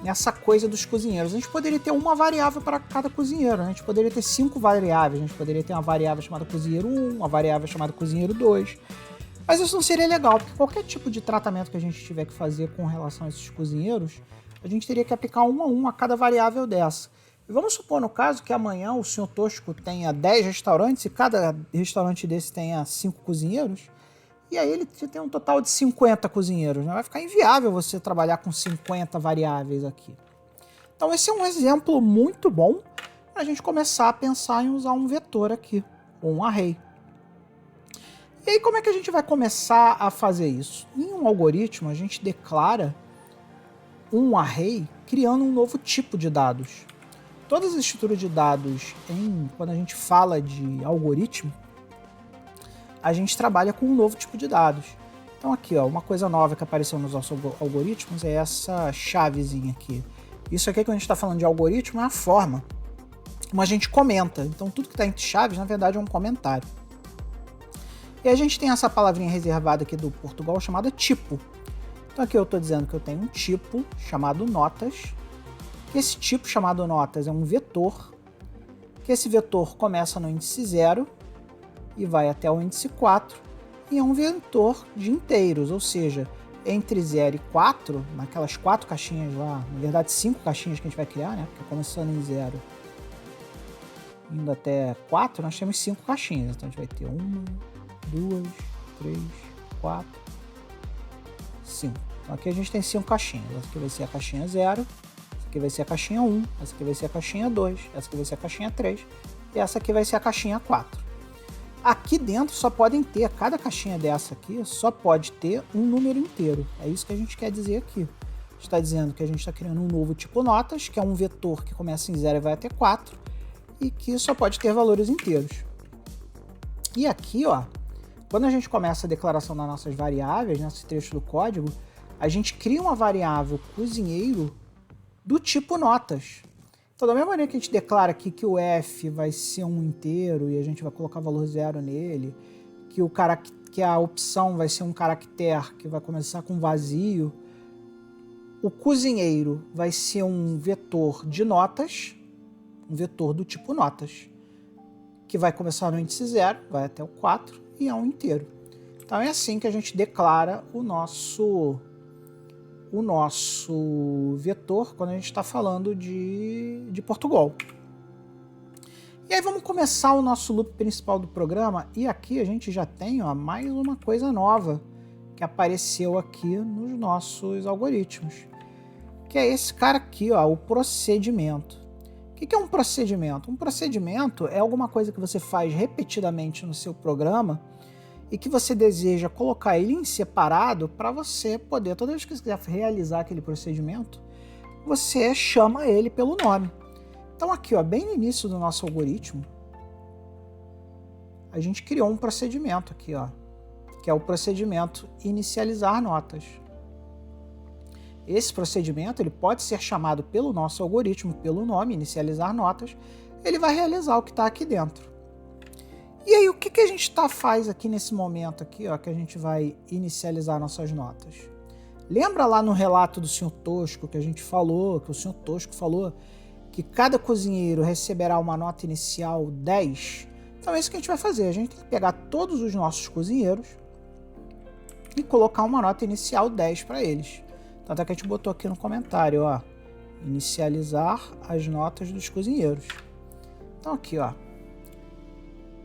nessa coisa dos cozinheiros. A gente poderia ter uma variável para cada cozinheiro, a gente poderia ter 5 variáveis, a gente poderia ter uma variável chamada cozinheiro 1, uma variável chamada cozinheiro 2. Mas isso não seria legal, porque qualquer tipo de tratamento que a gente tiver que fazer com relação a esses cozinheiros, a gente teria que aplicar um a cada variável dessa. E vamos supor, no caso, que amanhã o Sr. Tosco tenha 10 restaurantes e cada restaurante desse tenha 5 cozinheiros, e aí ele tem um total de 50 cozinheiros, né? Vai ficar inviável você trabalhar com 50 variáveis aqui. Então esse é um exemplo muito bom para a gente começar a pensar em usar um vetor aqui, ou um array. E aí como é que a gente vai começar a fazer isso? Em um algoritmo a gente declara um array criando um novo tipo de dados. Todas as estruturas de dados, quando a gente fala de algoritmo, a gente trabalha com um novo tipo de dados. Então aqui, ó, uma coisa nova que apareceu nos nossos algoritmos é essa chavezinha aqui. Isso aqui, quando a gente está falando de algoritmo, é a forma como a gente comenta. Então tudo que está entre chaves, na verdade, é um comentário. E a gente tem essa palavrinha reservada aqui do Portugal chamada tipo. Então aqui eu estou dizendo que eu tenho um tipo chamado notas. Esse tipo chamado notas é um vetor, que esse vetor começa no índice 0 e vai até o índice 4, e é um vetor de inteiros, ou seja, entre 0 e 4, naquelas 4 caixinhas lá, na verdade 5 caixinhas que a gente vai criar, né? Porque começando em 0, indo até 4, nós temos 5 caixinhas, então a gente vai ter 1, 2, 3, 4, 5. Então aqui a gente tem 5 caixinhas, essa aqui vai ser a caixinha 0, essa aqui vai ser a caixinha 1, essa aqui vai ser a caixinha 2, essa aqui vai ser a caixinha 3 e essa aqui vai ser a caixinha 4. Aqui dentro só podem ter, cada caixinha dessa aqui só pode ter um número inteiro. É isso que a gente quer dizer aqui. Está dizendo que a gente está criando um novo tipo notas, que é um vetor que começa em 0 e vai até 4, e que só pode ter valores inteiros. E aqui, ó, quando a gente começa a declaração das nossas variáveis, nesse trecho do código, a gente cria uma variável cozinheiro do tipo notas. Então, da mesma maneira que a gente declara aqui que o f vai ser um inteiro e a gente vai colocar valor 0 nele, que a opção vai ser um caractere que vai começar com vazio, o cozinheiro vai ser um vetor de notas, um vetor do tipo notas, que vai começar no índice 0, vai até o 4 e é um inteiro. Então é assim que a gente declara o nosso vetor quando a gente está falando de Portugal. E aí vamos começar o nosso loop principal do programa, e aqui a gente já tem, ó, mais uma coisa nova que apareceu aqui nos nossos algoritmos, que é esse cara aqui, ó, o procedimento. O que é um procedimento? Um procedimento é alguma coisa que você faz repetidamente no seu programa e que você deseja colocar ele em separado para você poder, toda vez que você quiser realizar aquele procedimento, você chama ele pelo nome. Então aqui, ó, bem no início do nosso algoritmo, a gente criou um procedimento aqui, ó, que é o procedimento inicializar notas. Esse procedimento ele pode ser chamado pelo nosso algoritmo, pelo nome, inicializar notas, ele vai realizar o que está aqui dentro. E aí, o que a gente faz aqui nesse momento aqui, ó, que a gente vai inicializar nossas notas? Lembra lá no relato do Sr. Tosco que a gente falou, que o Sr. Tosco falou que cada cozinheiro receberá uma nota inicial 10? Então é isso que a gente vai fazer. A gente tem que pegar todos os nossos cozinheiros e colocar uma nota inicial 10 para eles. Tanto é que a gente botou aqui no comentário, ó, inicializar as notas dos cozinheiros. Então aqui, ó,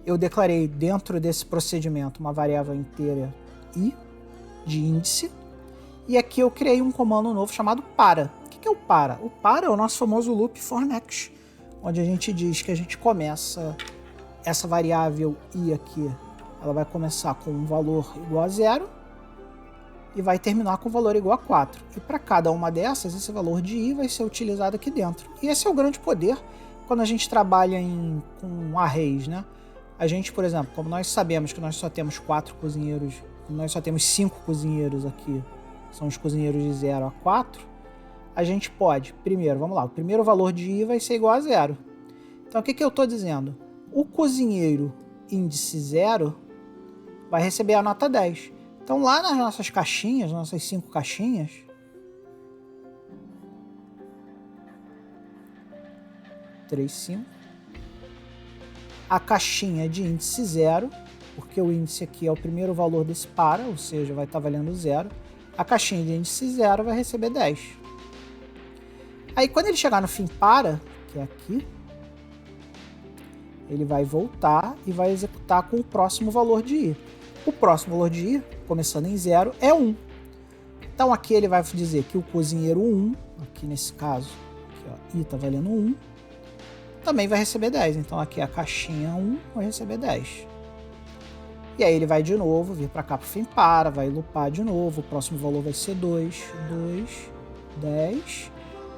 eu declarei dentro desse procedimento uma variável inteira i de índice, e aqui eu criei um comando novo chamado para. O que é o para? O para é o nosso famoso loop for next, onde a gente diz que a gente começa essa variável i aqui, ela vai começar com um valor igual a 0 e vai terminar com um valor igual a 4. E para cada uma dessas, esse valor de i vai ser utilizado aqui dentro. E esse é o grande poder quando a gente trabalha com arrays, né? A gente, por exemplo, como nós sabemos que nós só temos 4 cozinheiros, nós só temos 5 cozinheiros aqui, são os cozinheiros de 0 a 4, a gente pode, primeiro, vamos lá, o primeiro valor de i vai ser igual a 0. Então o que eu estou dizendo? O cozinheiro índice 0 vai receber a nota 10. Então lá nas nossas caixinhas, nossas 5 caixinhas, a caixinha de índice 0, porque o índice aqui é o primeiro valor desse para, ou seja, vai estar valendo 0, a caixinha de índice 0 vai receber 10. Aí quando ele chegar no fim para, que é aqui, ele vai voltar e vai executar com o próximo valor de i. O próximo valor de i, começando em 0, é 1. Então aqui ele vai dizer que o cozinheiro 1, aqui nesse caso, aqui, ó, i está valendo 1, também vai receber 10. Então aqui a caixinha 1 vai receber 10. E aí ele vai de novo vir para cá para o fim para, vai loopar de novo, o próximo valor vai ser 2, 10,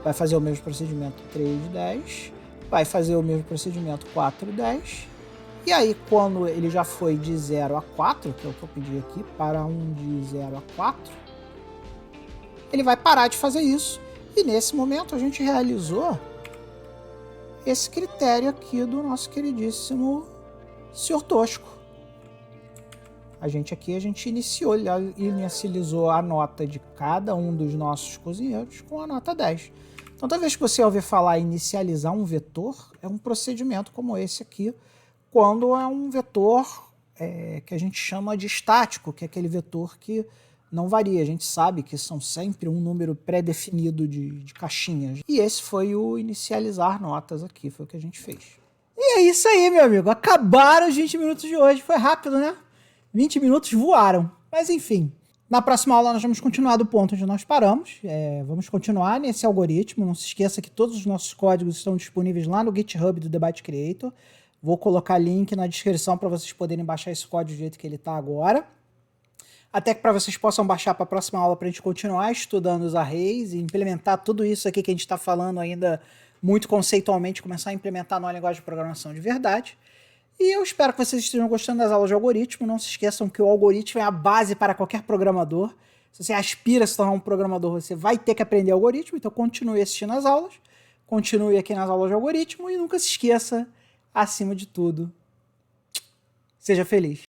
vai fazer o mesmo procedimento 3, 10, vai fazer o mesmo procedimento 4, 10, e aí quando ele já foi de 0 a 4, que é o que eu pedi aqui, para um de 0 a 4, ele vai parar de fazer isso, e nesse momento a gente realizou esse critério aqui do nosso queridíssimo Sr. Tosco. A gente inicializou a nota de cada um dos nossos cozinheiros com a nota 10. Então, toda vez que você ouvir falar inicializar um vetor, é um procedimento como esse aqui, quando é um vetor que a gente chama de estático, que é aquele vetor que não varia. A gente sabe que são sempre um número pré-definido de caixinhas. E esse foi o inicializar notas aqui, foi o que a gente fez. E é isso aí, meu amigo. Acabaram os 20 minutos de hoje. Foi rápido, né? 20 minutos voaram. Mas enfim, na próxima aula nós vamos continuar do ponto onde nós paramos. Vamos continuar nesse algoritmo. Não se esqueça que todos os nossos códigos estão disponíveis lá no GitHub do Debate Creator. Vou colocar link na descrição para vocês poderem baixar esse código do jeito que ele está agora. Até que para vocês possam baixar para a próxima aula para a gente continuar estudando os arrays e implementar tudo isso aqui que a gente está falando ainda muito conceitualmente, começar a implementar numa linguagem de programação de verdade. E eu espero que vocês estejam gostando das aulas de algoritmo. Não se esqueçam que o algoritmo é a base para qualquer programador. Se você aspira a se tornar um programador, você vai ter que aprender algoritmo. Então continue assistindo as aulas, continue aqui nas aulas de algoritmo e nunca se esqueça, acima de tudo, seja feliz.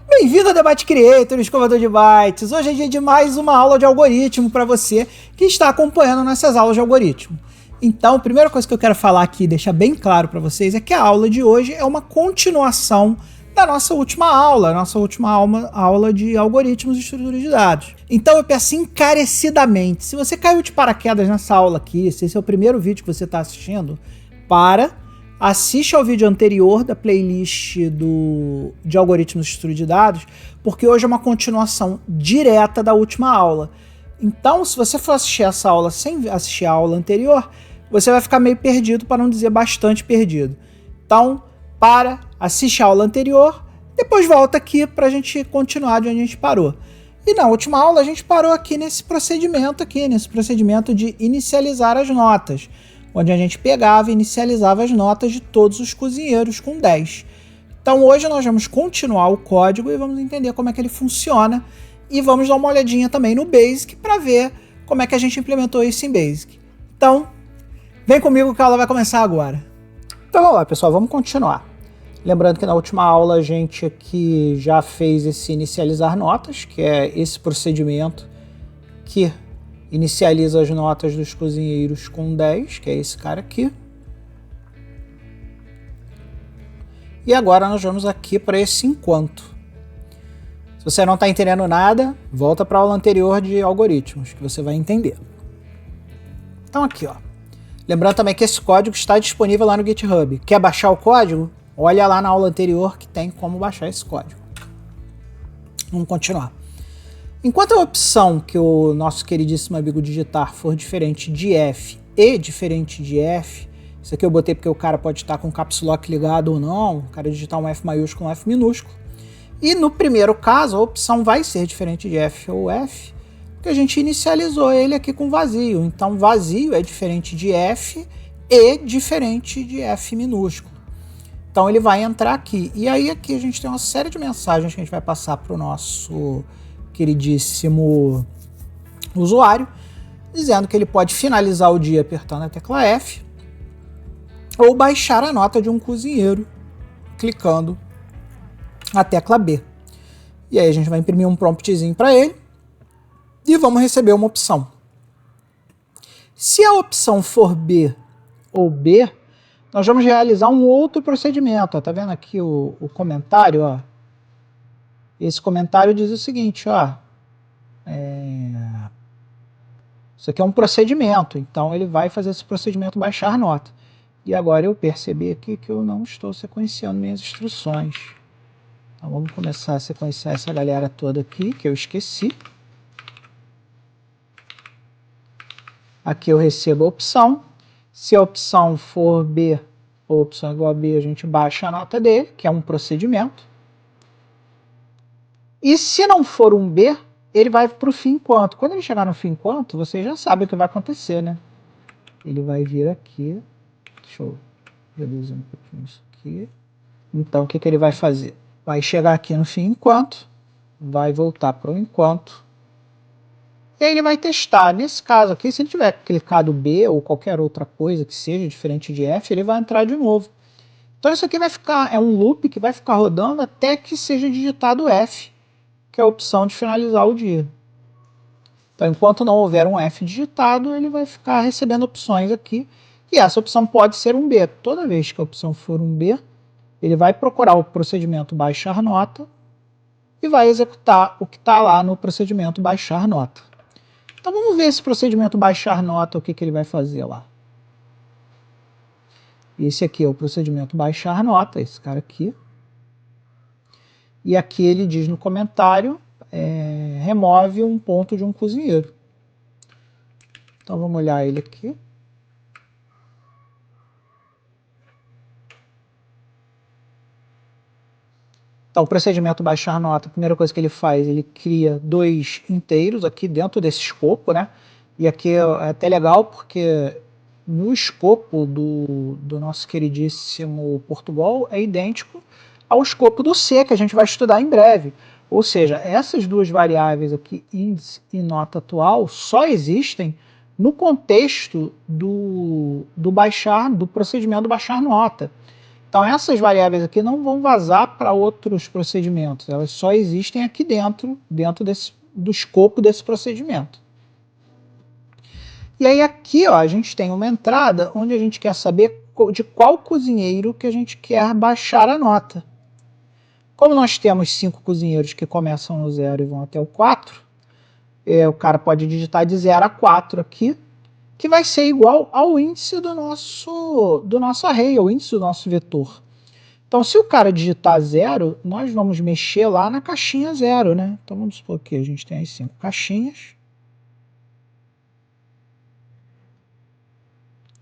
Bem-vindo ao Debate Creator, escovador de bytes. Hoje é dia de mais uma aula de algoritmo para você que está acompanhando nessas aulas de algoritmo. Então, a primeira coisa que eu quero falar aqui e deixar bem claro para vocês é que a aula de hoje é uma continuação da nossa última aula de algoritmos e estruturas de dados. Então eu peço encarecidamente, se você caiu de paraquedas nessa aula aqui, se esse é o primeiro vídeo que você está assistindo, assiste ao vídeo anterior da playlist de algoritmos e estruturas de dados, porque hoje é uma continuação direta da última aula. Então, se você for assistir essa aula sem assistir a aula anterior, você vai ficar meio perdido, para não dizer bastante perdido. Então, assiste a aula anterior, depois volta aqui para a gente continuar de onde a gente parou. E na última aula a gente parou aqui nesse procedimento de inicializar as notas, onde a gente pegava e inicializava as notas de todos os cozinheiros com 10. Então hoje nós vamos continuar o código e vamos entender como é que ele funciona e vamos dar uma olhadinha também no Basic para ver como é que a gente implementou isso em Basic. Então, vem comigo que a aula vai começar agora. Então vamos lá, pessoal, vamos continuar. Lembrando que na última aula a gente aqui já fez esse inicializar notas, que é esse procedimento que inicializa as notas dos cozinheiros com 10, que é esse cara aqui. E agora nós vamos aqui para esse enquanto. Se você não está entendendo nada, volta para a aula anterior de algoritmos, que você vai entender. Então aqui, ó. Lembrando também que esse código está disponível lá no GitHub. Quer baixar o código? Olha lá na aula anterior que tem como baixar esse código. Vamos continuar. Enquanto a opção que o nosso queridíssimo amigo digitar for diferente de F e diferente de F, isso aqui eu botei porque o cara pode estar com o caps lock ligado ou não, o cara digitar um F maiúsculo ou um F minúsculo. E no primeiro caso, a opção vai ser diferente de F ou F, porque a gente inicializou ele aqui com vazio. Então, vazio é diferente de F e diferente de F minúsculo. Então, ele vai entrar aqui. E aí, aqui a gente tem uma série de mensagens que a gente vai passar para o nosso queridíssimo usuário, dizendo que ele pode finalizar o dia apertando a tecla F ou baixar a nota de um cozinheiro clicando a tecla B. E aí a gente vai imprimir um promptzinho para ele e vamos receber uma opção. Se a opção for B ou B, nós vamos realizar um outro procedimento. Ó, tá vendo aqui o comentário? Ó? Esse comentário diz o seguinte, ó, isso aqui é um procedimento, então ele vai fazer esse procedimento baixar nota. E agora eu percebi aqui que eu não estou sequenciando minhas instruções. Então vamos começar a sequenciar essa galera toda aqui, que eu esqueci. Aqui eu recebo a opção. Se a opção for B, ou opção igual a B, a gente baixa a nota dele, que é um procedimento. E se não for um B, ele vai para o fim enquanto. Quando ele chegar no fim enquanto, vocês já sabem o que vai acontecer, né? Ele vai vir aqui. Deixa eu reduzir um pouquinho isso aqui. Então, o que ele vai fazer? Vai chegar aqui no fim enquanto, vai voltar para o enquanto, e aí ele vai testar. Nesse caso aqui, se ele tiver clicado B ou qualquer outra coisa que seja diferente de F, ele vai entrar de novo. Então isso aqui vai ficar, é um loop que vai ficar rodando até que seja digitado F, que é a opção de finalizar o dia. Então enquanto não houver um F digitado, ele vai ficar recebendo opções aqui, e essa opção pode ser um B. Toda vez que a opção for um B, ele vai procurar o procedimento baixar nota e vai executar o que está lá no procedimento baixar nota. Então vamos ver esse procedimento baixar nota, o que ele vai fazer lá. Esse aqui é o procedimento baixar nota, esse cara aqui. E aqui ele diz no comentário, remove um ponto de um cozinheiro. Então vamos olhar ele aqui. Então, o procedimento baixar nota, a primeira coisa que ele faz, ele cria dois inteiros aqui dentro desse escopo, né? E aqui é até legal porque no escopo do nosso queridíssimo Portugal é idêntico ao escopo do C, que a gente vai estudar em breve. Ou seja, essas duas variáveis aqui, índice e nota atual, só existem no contexto do procedimento baixar nota. Então essas variáveis aqui não vão vazar para outros procedimentos, elas só existem aqui dentro do escopo desse procedimento. E aí aqui ó, a gente tem uma entrada onde a gente quer saber de qual cozinheiro que a gente quer baixar a nota. Como nós temos 5 cozinheiros que começam no 0 e vão até o 4, o cara pode digitar de 0 a 4 aqui, que vai ser igual ao índice do nosso array, ao índice do nosso vetor. Então, se o cara digitar 0, nós vamos mexer lá na caixinha 0, né? Então, vamos supor que a gente tem as 5 caixinhas.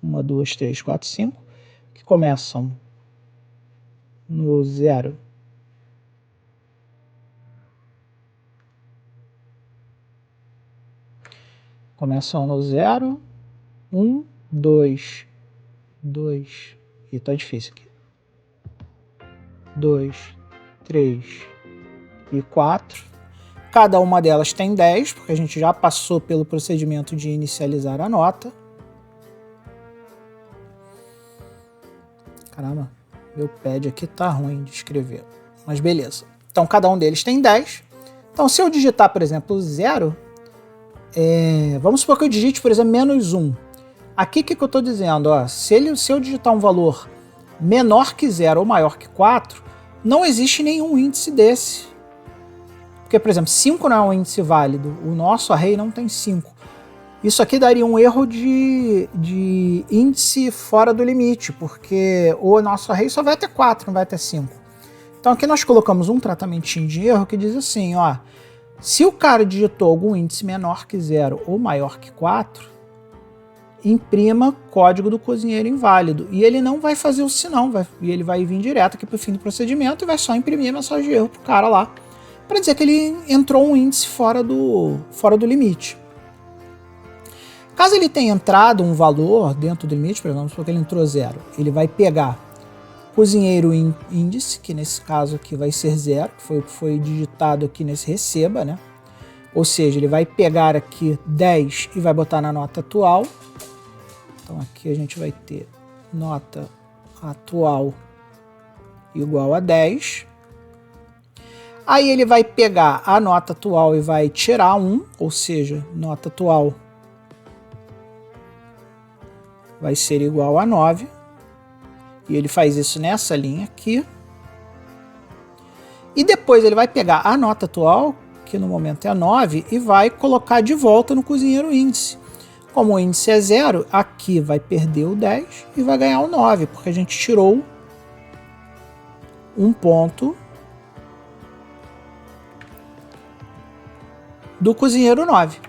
1, 2, 3, 4, 5, que começam no 0. Começam no 0, 1, 2, 2, e tá difícil aqui. 2, 3 e 4. Cada uma delas tem 10, porque a gente já passou pelo procedimento de inicializar a nota. Caramba, meu pad aqui tá ruim de escrever, mas beleza. Então cada um deles tem 10. Então se eu digitar, por exemplo, 0, vamos supor que eu digite, por exemplo, menos 1. Aqui o que eu estou dizendo? Ó, se eu digitar um valor menor que 0 ou maior que 4, não existe nenhum índice desse. Porque Porque, por exemplo, 5 não é um índice válido. O nosso array não tem 5. Isso aqui daria um erro de índice fora do limite, porque o nosso array só vai ter 4, não vai ter 5. Então aqui nós colocamos um tratamentinho de erro que diz assim, ó, se o cara digitou algum índice menor que 0 ou maior que 4, imprima código do cozinheiro inválido. E ele não vai fazer o sinão, e ele vai vir direto aqui para o fim do procedimento e vai só imprimir a mensagem de erro para o cara lá, para dizer que ele entrou um índice fora do limite. Caso ele tenha entrado um valor dentro do limite, por exemplo, porque ele entrou 0, ele vai pegar cozinheiro índice, que nesse caso aqui vai ser 0, que foi o que foi digitado aqui nesse receba, né? Ou seja, ele vai pegar aqui 10 e vai botar na nota atual. Então aqui a gente vai ter nota atual igual a 10. Aí ele vai pegar a nota atual e vai tirar 1, ou seja, nota atual vai ser igual a 9. E ele faz isso nessa linha aqui. E depois ele vai pegar a nota atual, que no momento é 9, e vai colocar de volta no cozinheiro índice. Como o índice é 0, aqui vai perder o 10 e vai ganhar o 9, porque a gente tirou um ponto do cozinheiro 9.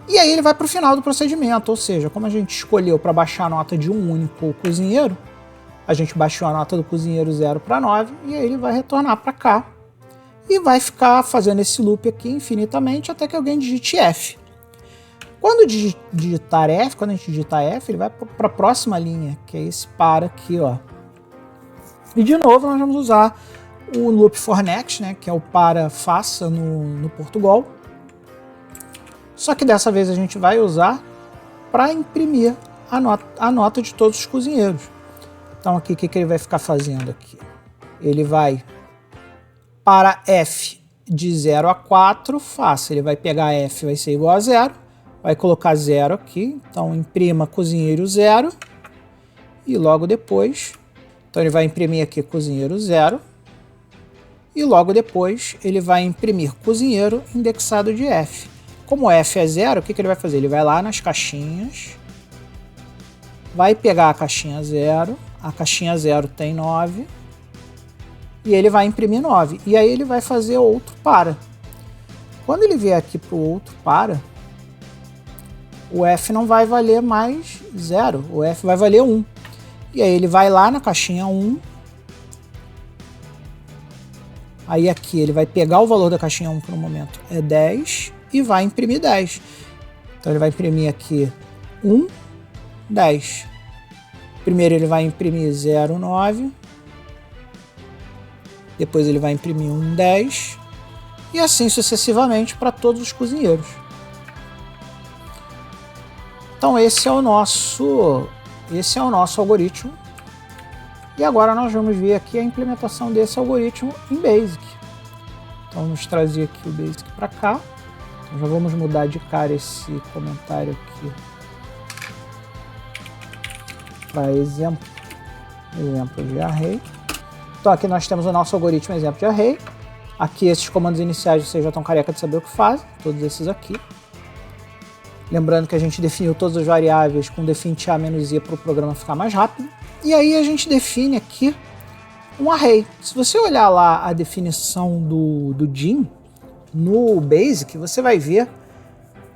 E aí ele vai para o final do procedimento, ou seja, como a gente escolheu para baixar a nota de um único cozinheiro, a gente baixou a nota do cozinheiro 0 para 9 e aí ele vai retornar para cá e vai ficar fazendo esse loop aqui infinitamente até que alguém digite F. Quando digitar F, quando a gente digitar F, ele vai para a próxima linha, que é esse para aqui, ó. E de novo nós vamos usar o loop for next, né, que é o para faça no Portugal. Só que dessa vez a gente vai usar para imprimir a nota de todos os cozinheiros. Então aqui o que ele vai ficar fazendo aqui? Ele vai para F de 0 a 4, faça. Ele vai pegar F, vai ser igual a 0, vai colocar 0 aqui, então imprima cozinheiro 0 e logo depois, então ele vai imprimir aqui cozinheiro 0 e logo depois ele vai imprimir cozinheiro indexado de F. Como F é 0, o que ele vai fazer? Ele vai lá nas caixinhas, vai pegar a caixinha 0, a caixinha 0 tem 9, e ele vai imprimir 9. E aí ele vai fazer outro para. Quando ele vier aqui para o outro para, o F não vai valer mais 0, o F vai valer 1. E aí ele vai lá na caixinha 1, aí aqui ele vai pegar o valor da caixinha 1 que no momento é 10, e vai imprimir 10. Então ele vai imprimir aqui 1, 10. Primeiro ele vai imprimir 0, 9. Depois ele vai imprimir 1, 10. E assim sucessivamente para todos os cozinheiros. Então esse é o nosso algoritmo. E agora nós vamos ver aqui a implementação desse algoritmo em BASIC. Então vamos trazer aqui o BASIC para cá. Já vamos mudar de cara esse comentário aqui para exemplo de array. Então aqui nós temos o nosso algoritmo exemplo de array. Aqui esses comandos iniciais vocês já estão careca de saber o que fazem, todos esses aqui. Lembrando que a gente definiu todas as variáveis com definit a-i para o programa ficar mais rápido. E aí a gente define aqui um array. Se você olhar lá a definição do DIN, no BASIC, você vai ver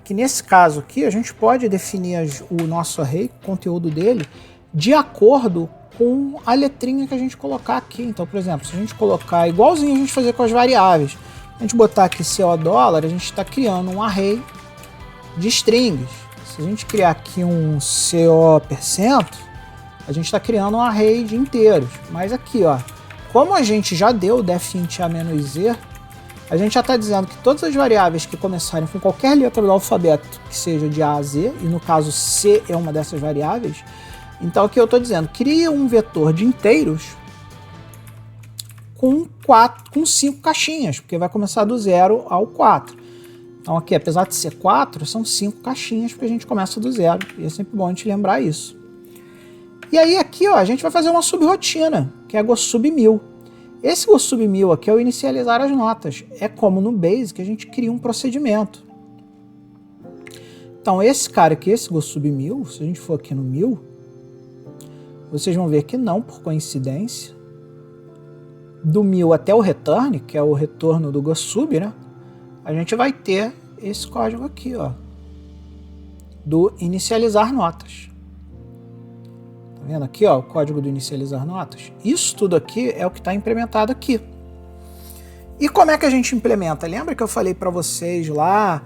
que nesse caso aqui a gente pode definir o nosso array, o conteúdo dele, de acordo com a letrinha que a gente colocar aqui. Então, por exemplo, se a gente colocar igualzinho a gente fazer com as variáveis, a gente botar aqui $, a gente está criando um array de strings. Se a gente criar aqui um CO%, a gente está criando um array de inteiros. Mas aqui, ó, como a gente já deu o definit a-z, a gente já está dizendo que todas as variáveis que começarem com qualquer letra do alfabeto que seja de A a Z, e no caso C é uma dessas variáveis, então aqui eu estou dizendo, cria um vetor de inteiros com 5 caixinhas, porque vai começar do 0 ao 4. Então aqui, apesar de ser 4, são 5 caixinhas, porque a gente começa do 0, e é sempre bom a gente lembrar isso. E aí aqui, ó, a gente vai fazer uma subrotina, que é a GoSub 1000. Esse GoSub 1000 aqui é o inicializar as notas. É como no Basic a gente cria um procedimento. Então esse cara aqui, esse GoSub 1000, se a gente for aqui no 1000, vocês vão ver que não, por coincidência, do 1000 até o return, que é o retorno do GoSub, né? A gente vai ter esse código aqui, ó, do inicializar notas. Tá vendo aqui, ó, o código do inicializar notas? Isso tudo aqui é o que está implementado aqui. E como é que a gente implementa? Lembra que eu falei para vocês lá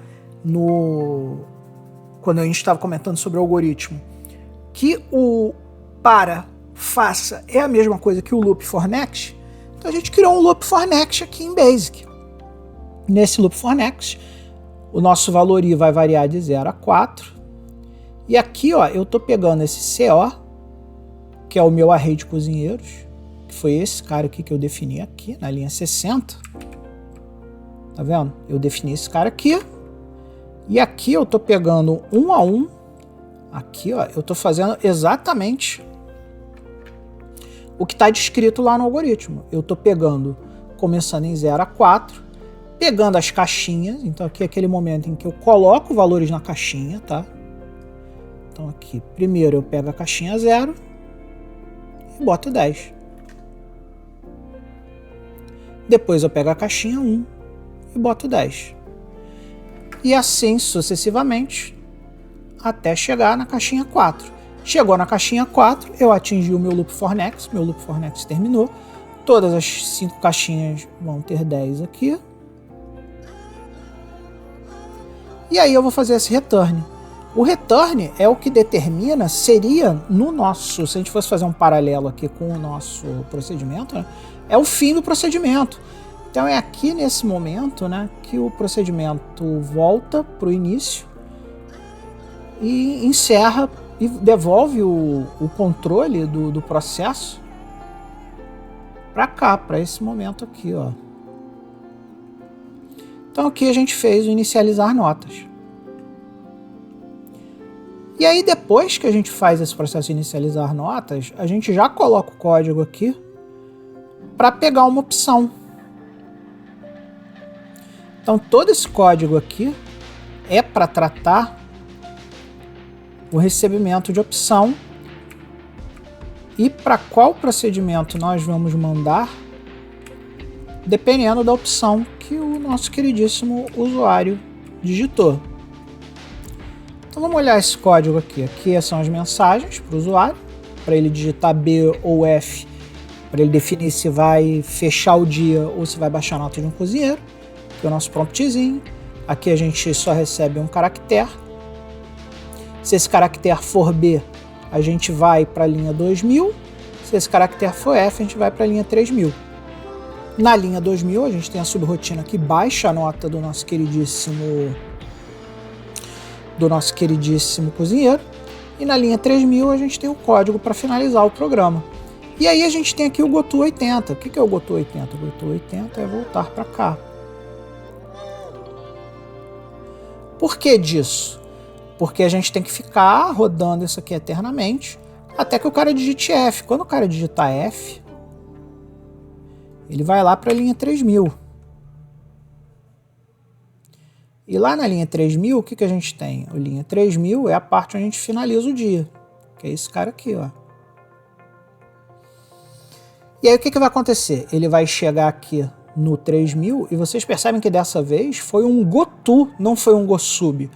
quando a gente estava comentando sobre o algoritmo, que o para, faça é a mesma coisa que o loop for next? Então a gente criou um loop for next aqui em Basic. Nesse loop for next, o nosso valor i vai variar de 0 a 4. E aqui, ó, eu estou pegando esse CO, que é o meu array de cozinheiros, que foi esse cara aqui que eu defini aqui na linha 60. Tá vendo? Eu defini esse cara aqui. E aqui eu estou pegando um a um. Aqui, ó, eu estou fazendo exatamente o que está descrito lá no algoritmo. Eu estou pegando, começando em 0 a 4, pegando as caixinhas. Então aqui é aquele momento em que eu coloco valores na caixinha, tá? Então aqui, primeiro eu pego a caixinha 0 e boto 10. Depois eu pego a caixinha 1 e boto 10. E assim sucessivamente até chegar na caixinha 4. Chegou na caixinha 4, eu atingi o meu loop for next, meu loop for next terminou. Todas as 5 caixinhas vão ter 10 aqui. E aí eu vou fazer esse return. O return é o que determina, seria no nosso, se a gente fosse fazer um paralelo aqui com o nosso procedimento, né, é o fim do procedimento. Então é aqui nesse momento, né, que o procedimento volta para o início e encerra e devolve o controle do processo para cá, para esse momento aqui, ó. Então aqui a gente fez o inicializar notas. E aí depois que a gente faz esse processo de inicializar notas, a gente já coloca o código aqui para pegar uma opção. Então todo esse código aqui é para tratar o recebimento de opção e para qual procedimento nós vamos mandar, dependendo da opção que o nosso queridíssimo usuário digitou. Então vamos olhar esse código aqui. Aqui são as mensagens para o usuário, para ele digitar B ou F, para ele definir se vai fechar o dia ou se vai baixar a nota de um cozinheiro. Aqui é o nosso promptzinho. Aqui a gente só recebe um caractere. Se esse caractere for B, a gente vai para a linha 2000. Se esse caractere for F, a gente vai para a linha 3000. Na linha 2000, a gente tem a subrotina que baixa a nota do nosso queridíssimo cozinheiro. E na linha 3000, a gente tem o código para finalizar o programa. E aí a gente tem aqui o GoTo80. O que é o GoTo80? O GoTo80 é voltar para cá. Por que disso? Porque a gente tem que ficar rodando isso aqui eternamente até que o cara digite F. Quando o cara digitar F, ele vai lá para a linha 3000. E lá na linha 3000, o que a gente tem? A linha 3000 é a parte onde a gente finaliza o dia, que é esse cara aqui, ó. E aí o que vai acontecer? Ele vai chegar aqui no 3000 e vocês percebem que dessa vez foi um GoTo, não foi um GoSub.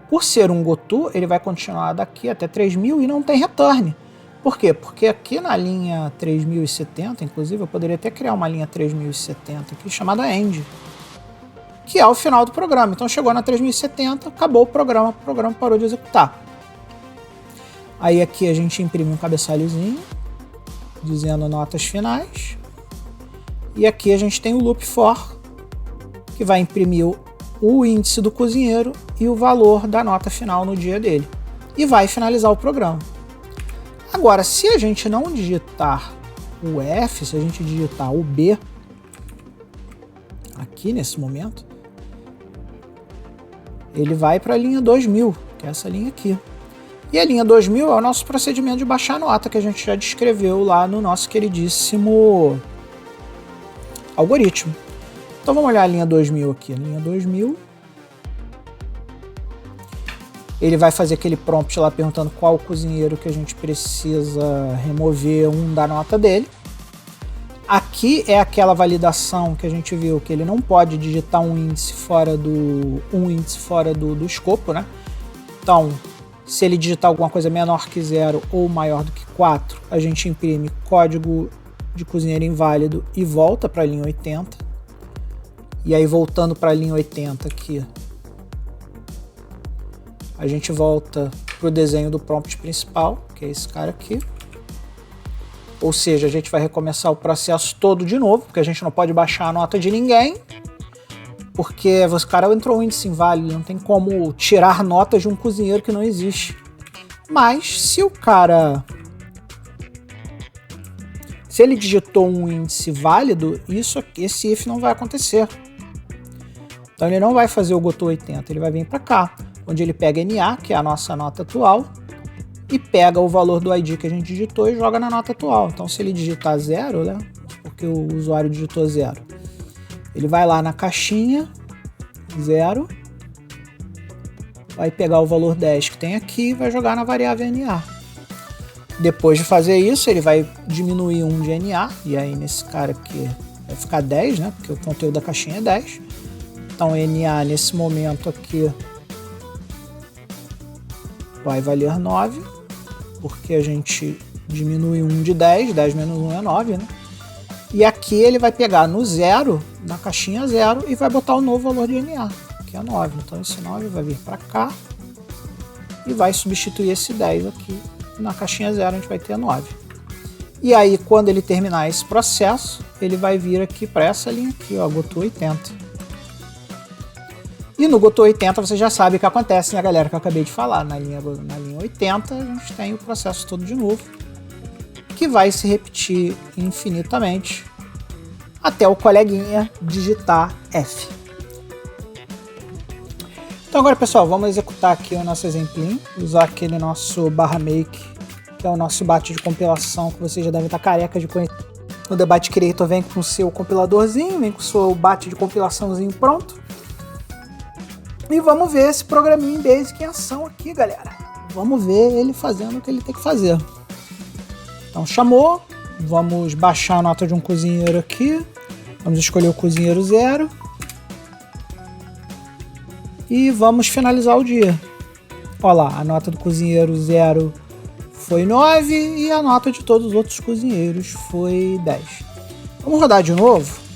Por ser um GoTo, ele vai continuar daqui até 3000 e não tem return. Por quê? Porque aqui na linha 3070, inclusive, eu poderia até criar uma linha 3070 aqui chamada end, que é o final do programa. Então chegou na 3070, acabou o programa parou de executar. Aí aqui a gente imprime um cabeçalhozinho dizendo notas finais. E aqui a gente tem o loop for, que vai imprimir o índice do cozinheiro e o valor da nota final no dia dele. E vai finalizar o programa. Agora, se a gente não digitar o F, se a gente digitar o B, aqui nesse momento, ele vai para a linha 2000, que é essa linha aqui. E a linha 2000 é o nosso procedimento de baixar nota, que a gente já descreveu lá no nosso queridíssimo algoritmo. Então vamos olhar a linha 2000 aqui. A linha 2000. Ele vai fazer aquele prompt lá perguntando qual o cozinheiro que a gente precisa remover um da nota dele. Aqui é aquela validação que a gente viu que ele não pode digitar um índice fora do escopo, né? Então, se ele digitar alguma coisa menor que 0 ou maior do que 4, a gente imprime código de cozinheiro inválido e volta para a linha 80. E aí, voltando para a linha 80 aqui, a gente volta para o desenho do prompt principal, que é esse cara aqui. Ou seja, a gente vai recomeçar o processo todo de novo, porque a gente não pode baixar a nota de ninguém, porque o cara entrou um índice inválido, não tem como tirar notas de um cozinheiro que não existe. Mas se o cara... se ele digitou um índice válido, esse if não vai acontecer. Então ele não vai fazer o goto 80, ele vai vir para cá, onde ele pega NA, que é a nossa nota atual, e pega o valor do ID que a gente digitou e joga na nota atual. Então se ele digitar 0, né, porque o usuário digitou 0, ele vai lá na caixinha 0, vai pegar o valor 10 que tem aqui e vai jogar na variável NA. Depois de fazer isso, ele vai diminuir 1 de NA, e aí nesse cara aqui vai ficar 10, né, porque o conteúdo da caixinha é 10. Então NA nesse momento aqui vai valer 9, porque a gente diminui 1 de 10, 10 menos 1 é 9, né? E aqui ele vai pegar no 0, na caixinha 0, e vai botar o novo valor de NA, que é 9. Então esse 9 vai vir para cá e vai substituir esse 10 aqui. Na caixinha 0 a gente vai ter 9. E aí quando ele terminar esse processo, ele vai vir aqui para essa linha aqui, ó, goto 80. E no goto 80 você já sabe o que acontece, né, galera, que eu acabei de falar. Na linha 80 a gente tem o processo todo de novo, que vai se repetir infinitamente até o coleguinha digitar F. Então agora, pessoal, vamos executar aqui o nosso exemplinho, usar aquele nosso /make, que é o nosso bate de compilação, que vocês já devem estar careca de conhecer. O Debate Creator vem com o seu compiladorzinho, vem com o seu bate de compilaçãozinho pronto. E vamos ver esse programinha em Basic em ação aqui, galera. Vamos ver ele fazendo o que ele tem que fazer. Então chamou, vamos baixar a nota de um cozinheiro aqui, vamos escolher o cozinheiro 0 e vamos finalizar o dia. Olha lá, a nota do cozinheiro 0 foi 9 e a nota de todos os outros cozinheiros foi 10. Vamos rodar de novo.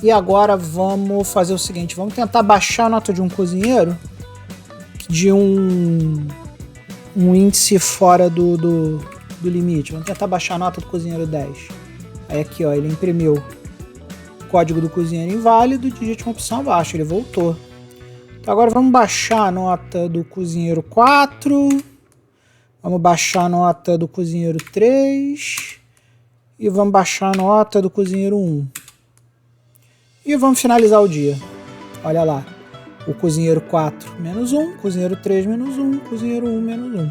E agora vamos fazer o seguinte, vamos tentar baixar a nota de um cozinheiro de um índice fora do limite. Vamos tentar baixar a nota do cozinheiro 10. Aí aqui, ó, ele imprimiu o código do cozinheiro inválido, digite uma opção abaixo, ele voltou. Então agora vamos baixar a nota do cozinheiro 4, vamos baixar a nota do cozinheiro 3 e vamos baixar a nota do cozinheiro 1. E vamos finalizar o dia. Olha lá. O cozinheiro 4 menos 1, cozinheiro 3 menos 1, cozinheiro 1 menos 1.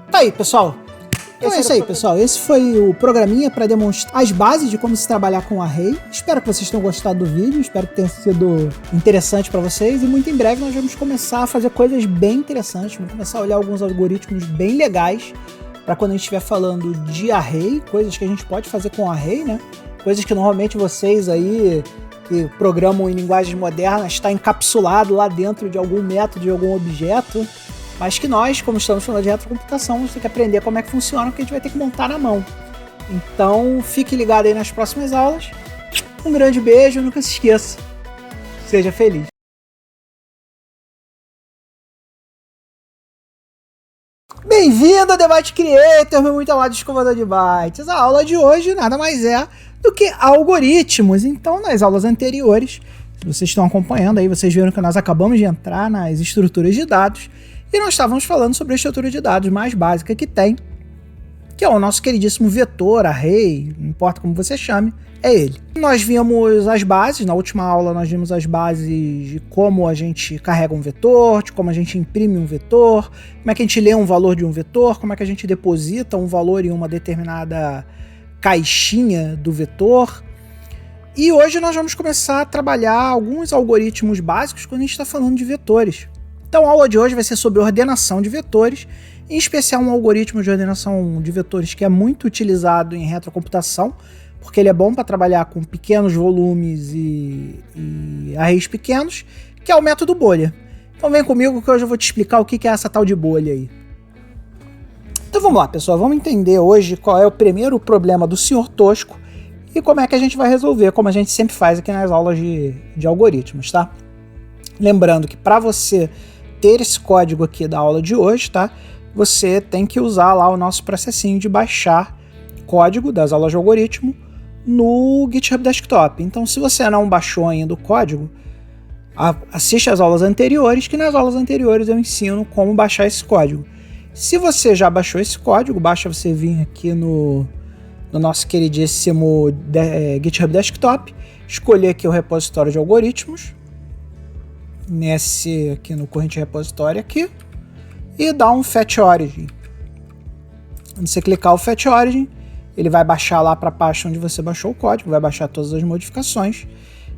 Tá aí, pessoal. Então é isso aí, pessoal. Esse foi o programinha para demonstrar as bases de como se trabalhar com array. Espero que vocês tenham gostado do vídeo. Espero que tenha sido interessante para vocês. E muito em breve nós vamos começar a fazer coisas bem interessantes. Vamos começar a olhar alguns algoritmos bem legais para quando a gente estiver falando de array, coisas que a gente pode fazer com array, né? Coisas que normalmente vocês aí que programam em linguagens modernas está encapsulado lá dentro de algum método, de algum objeto, mas que nós, como estamos falando de retrocomputação, vamos ter que aprender como é que funciona, porque a gente vai ter que montar na mão. Então, fique ligado aí nas próximas aulas. Um grande beijo, nunca se esqueça. Seja feliz. Bem-vindo ao Debate Creator, meu muito amado escovador de bytes. A aula de hoje nada mais é do que algoritmos. Então, nas aulas anteriores, se vocês estão acompanhando aí, vocês viram que nós acabamos de entrar nas estruturas de dados e nós estávamos falando sobre a estrutura de dados mais básica que tem, que é o nosso queridíssimo vetor, array, não importa como você chame, é ele. Nós vimos as bases, na última aula nós vimos as bases de como a gente carrega um vetor, de como a gente imprime um vetor, como é que a gente lê um valor de um vetor, como é que a gente deposita um valor em uma determinada caixinha do vetor. E hoje nós vamos começar a trabalhar alguns algoritmos básicos quando a gente está falando de vetores. Então a aula de hoje vai ser sobre ordenação de vetores, em especial um algoritmo de ordenação de vetores que é muito utilizado em retrocomputação, porque ele é bom para trabalhar com pequenos volumes e arrays pequenos, que é o método bolha. Então vem comigo que hoje eu vou te explicar o que é essa tal de bolha aí. Então vamos lá, pessoal, vamos entender hoje qual é o primeiro problema do Sr. Tosco e como é que a gente vai resolver, como a gente sempre faz aqui nas aulas de algoritmos, tá? Lembrando que para você ter esse código aqui da aula de hoje, tá? Você tem que usar lá o nosso processinho de baixar código das aulas de algoritmo no GitHub Desktop. Então, se você não baixou ainda o código, assiste às aulas anteriores, que nas aulas anteriores eu ensino como baixar esse código. Se você já baixou esse código, basta você vir aqui no nosso queridíssimo GitHub Desktop, escolher aqui o repositório de algoritmos, nesse aqui no corrente repositório aqui, e dar um fetch origin. Quando você clicar o fetch origin, ele vai baixar lá para a pasta onde você baixou o código, vai baixar todas as modificações,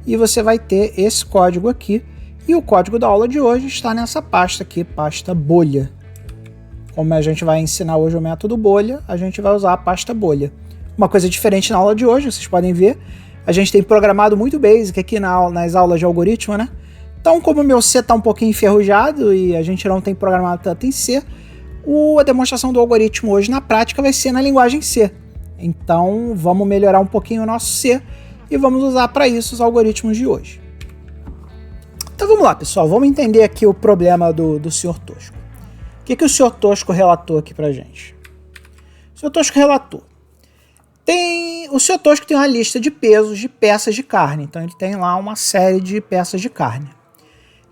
e você vai ter esse código aqui, e o código da aula de hoje está nessa pasta aqui, pasta bolha. Como a gente vai ensinar hoje o método bolha, a gente vai usar a pasta bolha. Uma coisa diferente na aula de hoje, vocês podem ver, a gente tem programado muito basic aqui nas aulas de algoritmo, né? Então, como o meu C está um pouquinho enferrujado e a gente não tem programado tanto em C, a demonstração do algoritmo hoje na prática vai ser na linguagem C. Então, vamos melhorar um pouquinho o nosso C e vamos usar para isso os algoritmos de hoje. Então vamos lá, pessoal, vamos entender aqui o problema do Sr. Tosco. O que o Sr. Tosco relatou aqui para a gente? O Sr. Tosco relatou. O Sr. Tosco tem uma lista de pesos de peças de carne, então ele tem lá uma série de peças de carne,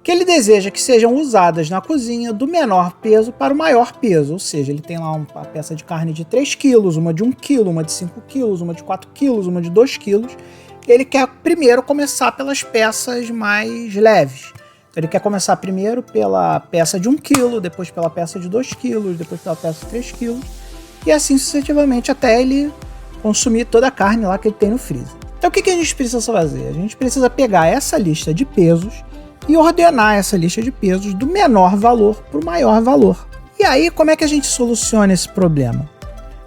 que ele deseja que sejam usadas na cozinha do menor peso para o maior peso, ou seja, ele tem lá uma peça de carne de 3 kg, uma de 1 kg, uma de 5 kg, uma de 4 kg, uma de 2 kg. Ele quer primeiro começar pelas peças mais leves. Então, ele quer começar primeiro pela peça de 1 kg, depois pela peça de 2 kg, depois pela peça de 3 kg, e assim sucessivamente até ele consumir toda a carne lá que ele tem no freezer. Então o que a gente precisa fazer? A gente precisa pegar essa lista de pesos e ordenar essa lista de pesos do menor valor para o maior valor. E aí, como é que a gente soluciona esse problema?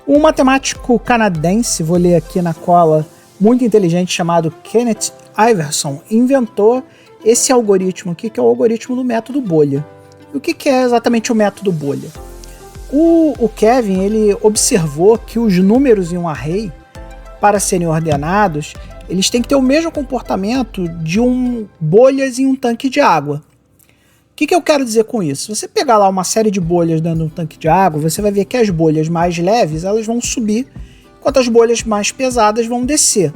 Um matemático canadense, vou ler aqui na cola, muito inteligente, chamado Kenneth Iverson, inventou esse algoritmo aqui, que é o algoritmo do método bolha. E o que é exatamente o método bolha? O Kevin, ele observou que os números em um array, para serem ordenados, eles têm que ter o mesmo comportamento de bolhas em um tanque de água. O que eu quero dizer com isso? Se você pegar lá uma série de bolhas dentro de um tanque de água, você vai ver que as bolhas mais leves elas vão subir, enquanto as bolhas mais pesadas vão descer.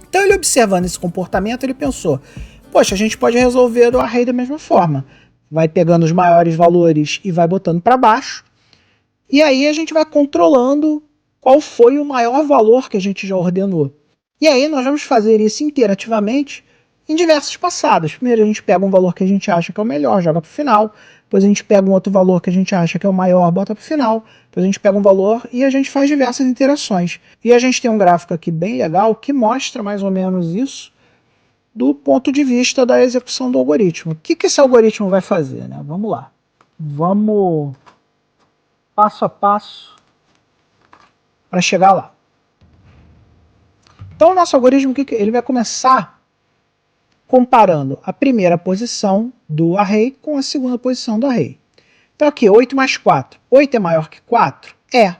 Então ele observando esse comportamento, ele pensou, poxa, a gente pode resolver o array da mesma forma. Vai pegando os maiores valores e vai botando para baixo, e aí a gente vai controlando qual foi o maior valor que a gente já ordenou. E aí nós vamos fazer isso interativamente em diversas passadas. Primeiro a gente pega um valor que a gente acha que é o melhor, joga para o final, depois a gente pega um outro valor que a gente acha que é o maior, bota para o final, depois a gente pega um valor e a gente faz diversas interações. E a gente tem um gráfico aqui bem legal que mostra mais ou menos isso do ponto de vista da execução do algoritmo. O que esse algoritmo vai fazer, né? Vamos lá. Vamos passo a passo para chegar lá. Então o nosso algoritmo, ele vai começar comparando a primeira posição do array com a segunda posição do array. Então aqui, 8 mais 4. 8 é maior que 4? É.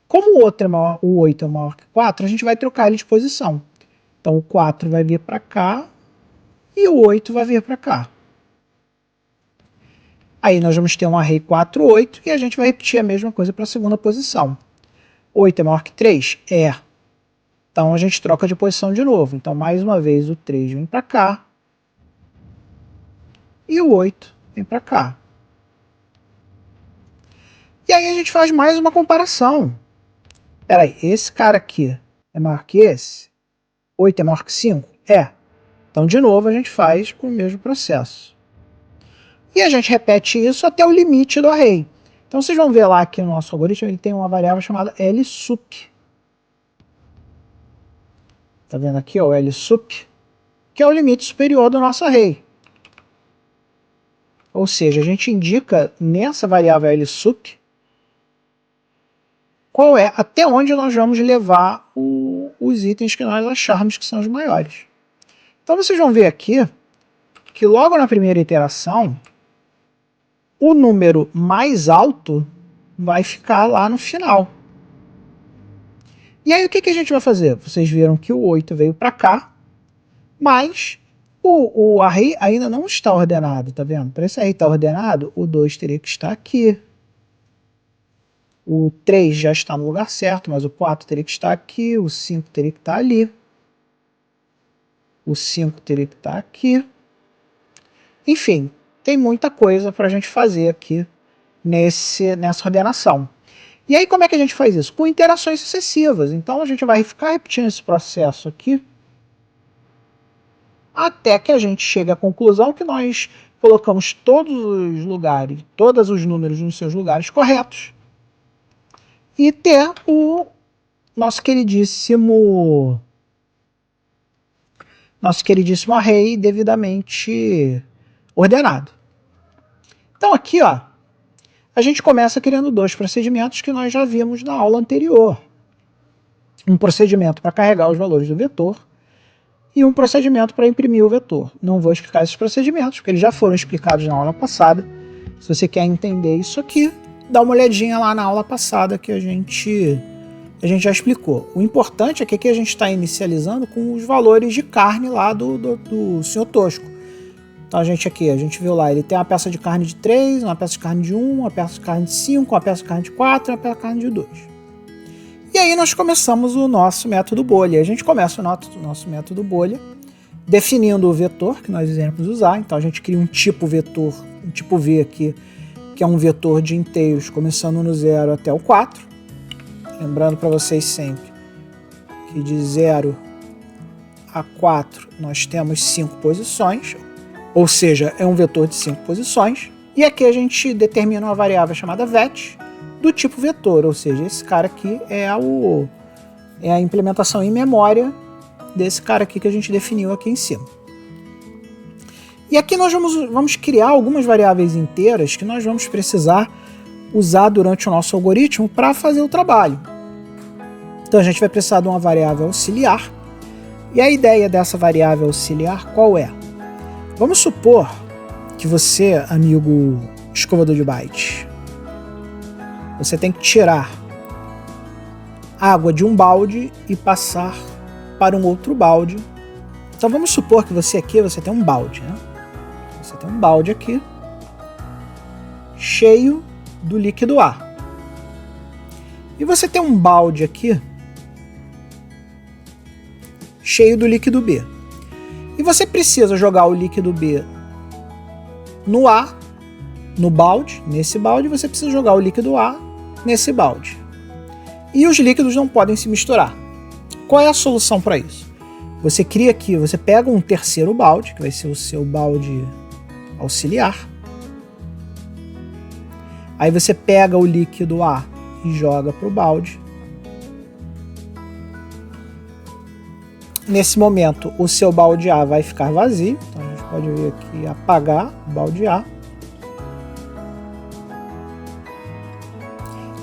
Como o 8 é maior que 4, a gente vai trocar ele de posição. Então o 4 vai vir para cá e o 8 vai vir para cá. Aí nós vamos ter um array 4, 8 e a gente vai repetir a mesma coisa para a segunda posição. 8 é maior que 3? É. Então a gente troca de posição de novo. Então mais uma vez o 3 vem para cá e o 8 vem para cá. E aí a gente faz mais uma comparação. Espera aí, esse cara aqui é maior que esse? 8 é maior que 5? É. Então, de novo, a gente faz o mesmo processo. E a gente repete isso até o limite do array. Então, vocês vão ver lá que o nosso algoritmo ele tem uma variável chamada LSUP. Tá vendo aqui, ó, o LSUP, que é o limite superior do nosso array. Ou seja, a gente indica nessa variável LSUP qual é, até onde nós vamos levar os itens que nós acharmos que são os maiores. Então vocês vão ver aqui que logo na primeira iteração, o número mais alto vai ficar lá no final. E aí o que a gente vai fazer? Vocês viram que o 8 veio para cá, mas o array ainda não está ordenado, tá vendo? Para esse array estar ordenado, o 2 teria que estar aqui. O 3 já está no lugar certo, mas o 4 teria que estar aqui, o 5 teria que estar ali. O 5 teria que estar aqui. Enfim, tem muita coisa para a gente fazer aqui nessa ordenação. E aí como é que a gente faz isso? Com interações sucessivas. Então a gente vai ficar repetindo esse processo aqui até que a gente chegue à conclusão que nós colocamos todos os lugares, todos os números nos seus lugares corretos e ter o nosso queridíssimo array devidamente ordenado. Então aqui, ó, a gente começa criando dois procedimentos que nós já vimos na aula anterior. Um procedimento para carregar os valores do vetor e um procedimento para imprimir o vetor. Não vou explicar esses procedimentos, porque eles já foram explicados na aula passada. Se você quer entender isso aqui, dá uma olhadinha lá na aula passada que a gente já explicou. O importante é que aqui a gente está inicializando com os valores de carne lá do Sr. Tosco. Então a gente viu lá, ele tem uma peça de carne de 3, uma peça de carne de 1, uma peça de carne de 5, uma peça de carne de 4 e uma peça de carne de 2. E aí nós começamos o nosso método bolha. A gente começa o nosso método bolha definindo o vetor que nós iremos usar. Então a gente cria um tipo vetor, um tipo V aqui, que é um vetor de inteiros começando no 0 até o 4. Lembrando para vocês sempre que de 0 a 4 nós temos 5 posições, ou seja, é um vetor de 5 posições. E aqui a gente determina uma variável chamada vet do tipo vetor, ou seja, esse cara aqui é a implementação em memória desse cara aqui que a gente definiu aqui em cima. E aqui nós vamos criar algumas variáveis inteiras que nós vamos precisar usar durante o nosso algoritmo para fazer o trabalho. Então a gente vai precisar de uma variável auxiliar. E a ideia dessa variável auxiliar qual é? Vamos supor que você, amigo escovador de bytes, você tem que tirar água de um balde e passar para um outro balde. Então vamos supor que você tem um balde, né? Você tem um balde aqui cheio do líquido A. E você tem um balde aqui cheio do líquido B. E você precisa jogar o líquido B no A, no balde, nesse balde, você precisa jogar o líquido A nesse balde. E os líquidos não podem se misturar. Qual é a solução para isso? Você cria aqui, você pega um terceiro balde, que vai ser o seu balde auxiliar. Aí você pega o líquido A e joga para o balde. Nesse momento, o seu balde A vai ficar vazio. Então a gente pode ver aqui, apagar o balde A.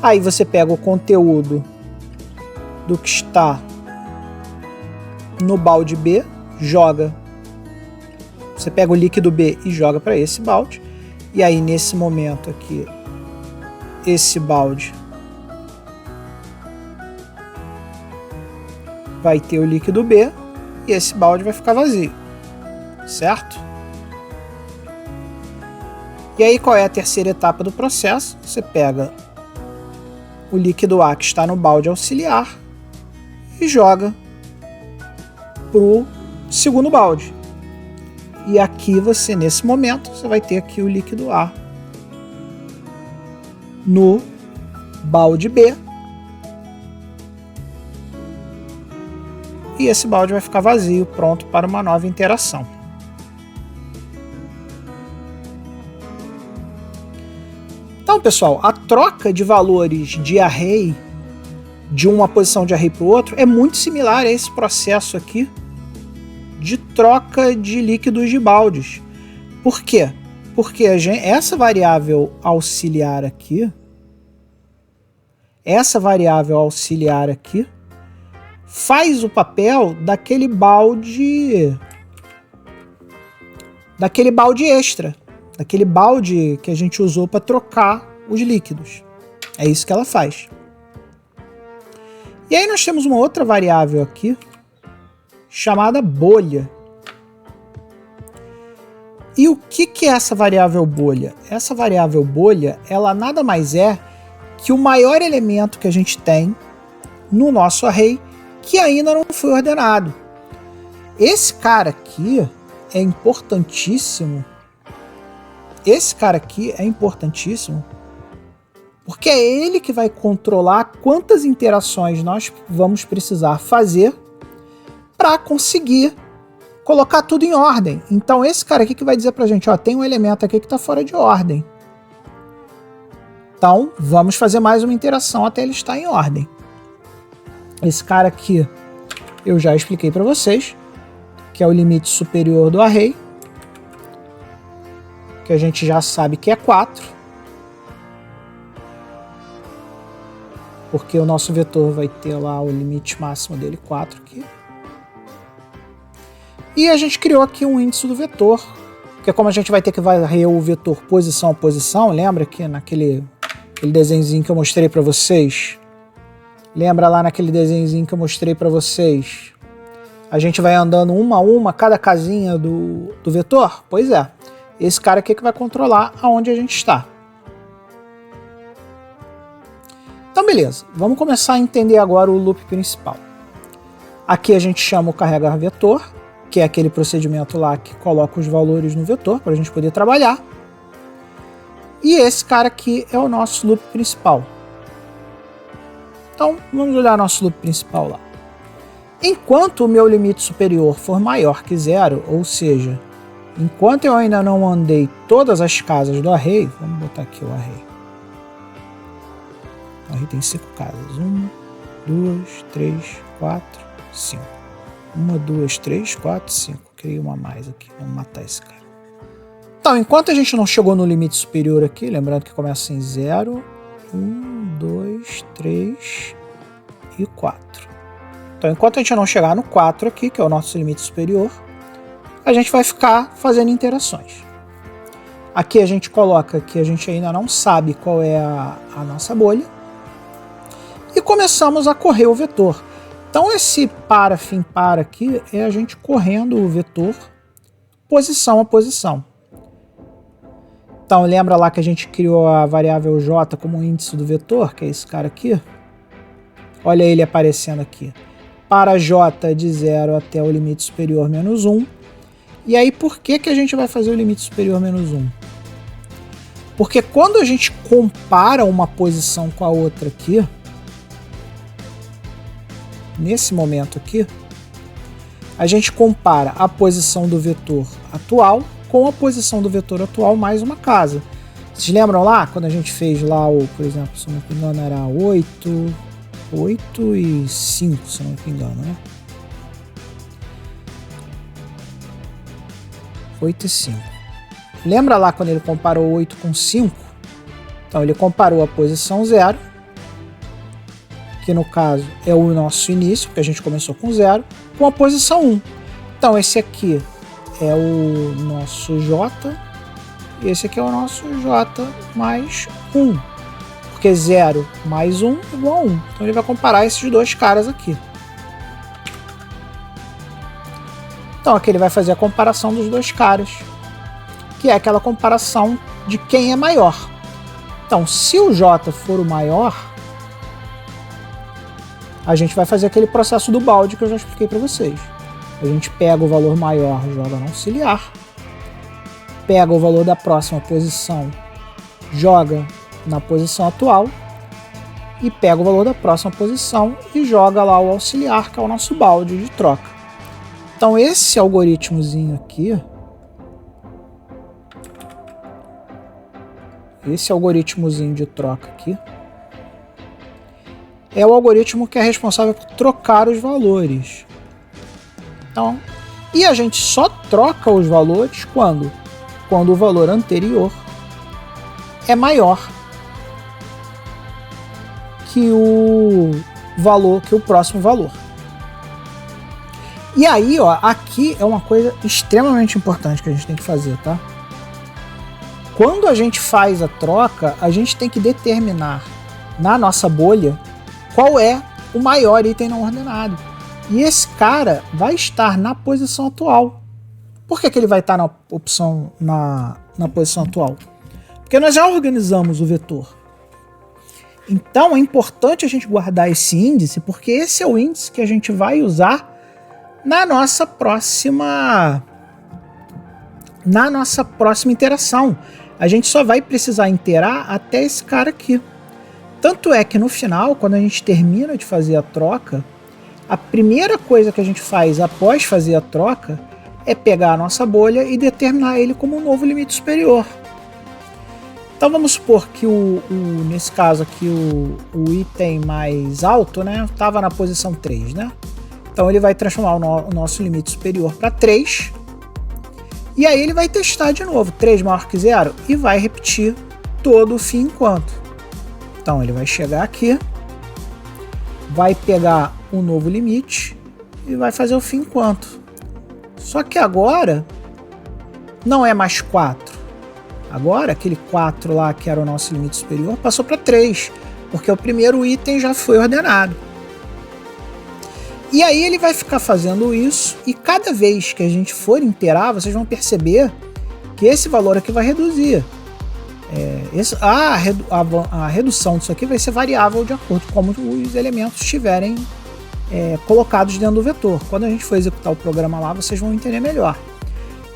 Aí você pega o conteúdo do que está no balde B, joga. Você pega o líquido B e joga para esse balde. E aí nesse momento aqui, esse balde vai ter o líquido B e esse balde vai ficar vazio, certo? E aí qual é a terceira etapa do processo? Você pega o líquido A que está no balde auxiliar e joga para o segundo balde. E aqui você, nesse momento, você vai ter aqui o líquido A no balde B. E esse balde vai ficar vazio, pronto para uma nova interação. Então, pessoal, a troca de valores de array de uma posição de array para o outro é muito similar a esse processo aqui de troca de líquidos de baldes. Por quê? Porque essa variável auxiliar aqui, faz o papel daquele balde extra, daquele balde que a gente usou para trocar os líquidos. É isso que ela faz. E aí nós temos uma outra variável aqui, chamada bolha. E o que é essa variável bolha? Essa variável bolha, ela nada mais é que o maior elemento que a gente tem no nosso array que ainda não foi ordenado. Esse cara aqui é importantíssimo. Porque é ele que vai controlar quantas interações nós vamos precisar fazer para conseguir colocar tudo em ordem. Então esse cara aqui que vai dizer pra gente, ó, tem um elemento aqui que está fora de ordem. Então vamos fazer mais uma interação até ele estar em ordem. Esse cara aqui eu já expliquei para vocês, que é o limite superior do array, que a gente já sabe que é 4, porque o nosso vetor vai ter lá o limite máximo dele, 4 aqui. E a gente criou aqui um índice do vetor, que é como a gente vai ter que varrer o vetor posição a posição, lembra que naquele desenhozinho que eu mostrei para vocês? Lembra lá naquele desenhozinho que eu mostrei para vocês? A gente vai andando uma a uma, cada casinha do vetor? Pois é, esse cara aqui que vai controlar aonde a gente está. Então beleza, vamos começar a entender agora o loop principal. Aqui a gente chama o carregar vetor, que é aquele procedimento lá que coloca os valores no vetor para a gente poder trabalhar. E esse cara aqui é o nosso loop principal. Então vamos olhar nosso loop principal lá. Enquanto o meu limite superior for maior que 0, ou seja, enquanto eu ainda não andei todas as casas do array, vamos botar aqui o array. O array tem 5 casas. 1, 2, 3, 4, 5. 1, 2, 3, 4, 5. Criei uma a mais aqui. Vamos matar esse cara. Então, enquanto a gente não chegou no limite superior aqui, lembrando que começa em 0, 1, 2, 3 e 4. Então, enquanto a gente não chegar no 4 aqui, que é o nosso limite superior, a gente vai ficar fazendo interações. Aqui a gente coloca que a gente ainda não sabe qual é a nossa bolha. E começamos a correr o vetor. Então esse para, fim, para aqui é a gente correndo o vetor posição a posição. Então lembra lá que a gente criou a variável j como índice do vetor, que é esse cara aqui? Olha ele aparecendo aqui. Para j de 0 até o limite superior menos 1. E aí por que a gente vai fazer o limite superior menos 1? Porque quando a gente compara uma posição com a outra aqui, nesse momento aqui, a gente compara a posição do vetor atual com a posição do vetor atual mais uma casa. Vocês lembram lá, quando a gente fez lá, por exemplo, se não me engano era 8 e 5, se não me engano, né? 8 e 5. Lembra lá quando ele comparou 8 com 5? Então ele comparou a posição 0, que no caso é o nosso início, porque a gente começou com 0, com a posição 1. Então esse aqui é o nosso J, e esse aqui é o nosso J mais 1, porque 0 mais 1 igual a 1. Então ele vai comparar esses dois caras aqui. Então aqui ele vai fazer a comparação dos dois caras, que é aquela comparação de quem é maior. Então se o J for o maior, a gente vai fazer aquele processo do balde que eu já expliquei para vocês. A gente pega o valor maior, joga no auxiliar, pega o valor da próxima posição, joga na posição atual, e pega o valor da próxima posição e joga lá o auxiliar, que é o nosso balde de troca. Então esse algoritmozinho aqui, esse algoritmozinho de troca aqui, é o algoritmo que é responsável por trocar os valores. Então, e a gente só troca os valores quando o valor anterior é maior que o próximo valor. E aí, ó, aqui é uma coisa extremamente importante que a gente tem que fazer, tá? Quando a gente faz a troca, a gente tem que determinar na nossa bolha qual é o maior item não ordenado. E esse cara vai estar na posição atual. Por que ele vai estar na posição atual? Porque nós já organizamos o vetor. Então é importante a gente guardar esse índice, porque esse é o índice que a gente vai usar na nossa próxima interação. A gente só vai precisar interar até esse cara aqui. Tanto é que no final, quando a gente termina de fazer a troca, a primeira coisa que a gente faz após fazer a troca é pegar a nossa bolha e determinar ele como um novo limite superior. Então vamos supor que nesse caso aqui o item mais alto, né, estava na posição 3, né? Então ele vai transformar o nosso limite superior para 3. E aí ele vai testar de novo, 3 maior que 0, e vai repetir todo o fim enquanto. Então ele vai chegar aqui, vai pegar um novo limite e vai fazer o fim enquanto. Só que agora não é mais 4. Agora aquele 4 lá que era o nosso limite superior passou para 3, porque o primeiro item já foi ordenado. E aí ele vai ficar fazendo isso, e cada vez que a gente for interar, vocês vão perceber que esse valor aqui vai reduzir. A redução disso aqui vai ser variável de acordo com como os elementos estiverem colocados dentro do vetor. Quando a gente for executar o programa lá, vocês vão entender melhor.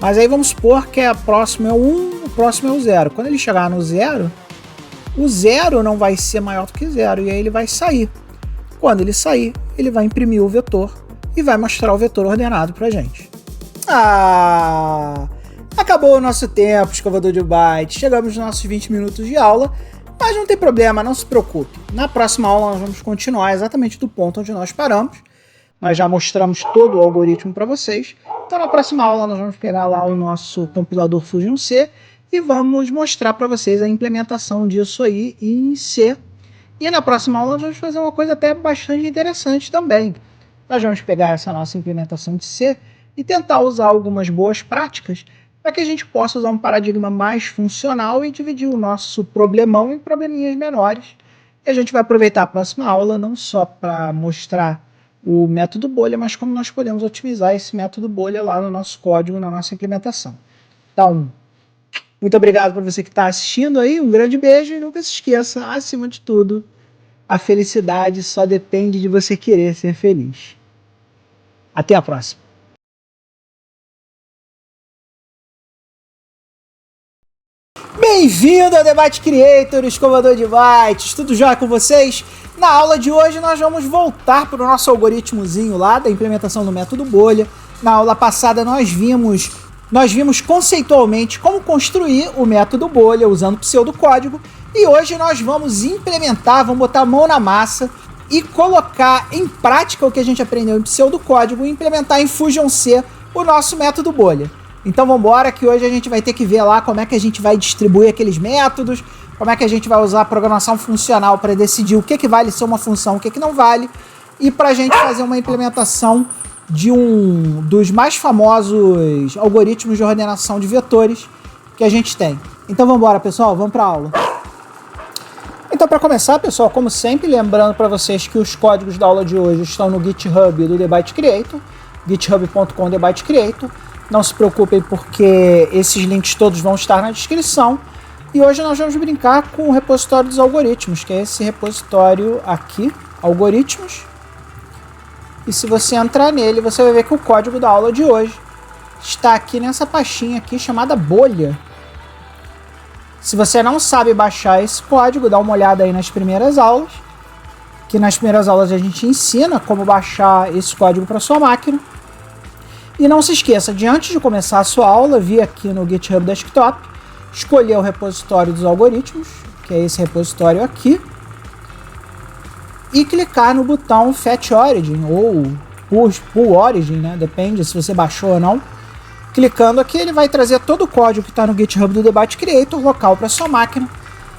Mas aí vamos supor que a próxima é o 1, o próximo é o 0. Quando ele chegar no 0, o 0 não vai ser maior do que 0, e aí ele vai sair. Quando ele sair, ele vai imprimir o vetor e vai mostrar o vetor ordenado pra gente. Acabou o nosso tempo, escovador de bytes. Chegamos nos nossos 20 minutos de aula, mas não tem problema, não se preocupe. Na próxima aula nós vamos continuar exatamente do ponto onde nós paramos. Nós já mostramos todo o algoritmo para vocês. Então na próxima aula nós vamos pegar lá o nosso compilador Fusion C e vamos mostrar para vocês a implementação disso aí em C. E na próxima aula nós vamos fazer uma coisa até bastante interessante também. Nós vamos pegar essa nossa implementação de C e tentar usar algumas boas práticas para que a gente possa usar um paradigma mais funcional e dividir o nosso problemão em probleminhas menores. E a gente vai aproveitar a próxima aula não só para mostrar o método bolha, mas como nós podemos otimizar esse método bolha lá no nosso código, na nossa implementação. Então, muito obrigado por você que está assistindo aí, um grande beijo e nunca se esqueça, acima de tudo, a felicidade só depende de você querer ser feliz. Até a próxima. Bem-vindo ao Debate Creator, escovador de bytes, tudo jóia com vocês? Na aula de hoje nós vamos voltar para o nosso algoritmozinho lá da implementação do método bolha. Na aula passada nós vimos conceitualmente como construir o método bolha usando pseudocódigo, e hoje nós vamos implementar, vamos botar a mão na massa e colocar em prática o que a gente aprendeu em pseudocódigo e implementar em Fusion C o nosso método bolha. Então vamos embora que hoje a gente vai ter que ver lá como é que a gente vai distribuir aqueles métodos, como é que a gente vai usar a programação funcional para decidir o que vale ser uma função, o que não vale, e para a gente fazer uma implementação de um dos mais famosos algoritmos de ordenação de vetores que a gente tem. Então vamos embora, pessoal, vamos para a aula. Então, para começar, pessoal, como sempre, lembrando para vocês que os códigos da aula de hoje estão no GitHub do Debate Creator, github.com/Debate Creator. Não se preocupem porque esses links todos vão estar na descrição. E hoje nós vamos brincar com o repositório dos algoritmos, que é esse repositório aqui, algoritmos. E se você entrar nele, você vai ver que o código da aula de hoje está aqui nessa pastinha aqui chamada bolha. Se você não sabe baixar esse código, dá uma olhada aí nas primeiras aulas, que nas primeiras aulas a gente ensina como baixar esse código para sua máquina. E não se esqueça de, antes de começar a sua aula, vir aqui no GitHub Desktop, escolher o repositório dos algoritmos, que é esse repositório aqui. e clicar no botão Fetch Origin ou Pull Origin, né? Depende se você baixou ou não. Clicando aqui, ele vai trazer todo o código que está no GitHub do Debate Creator local para sua máquina,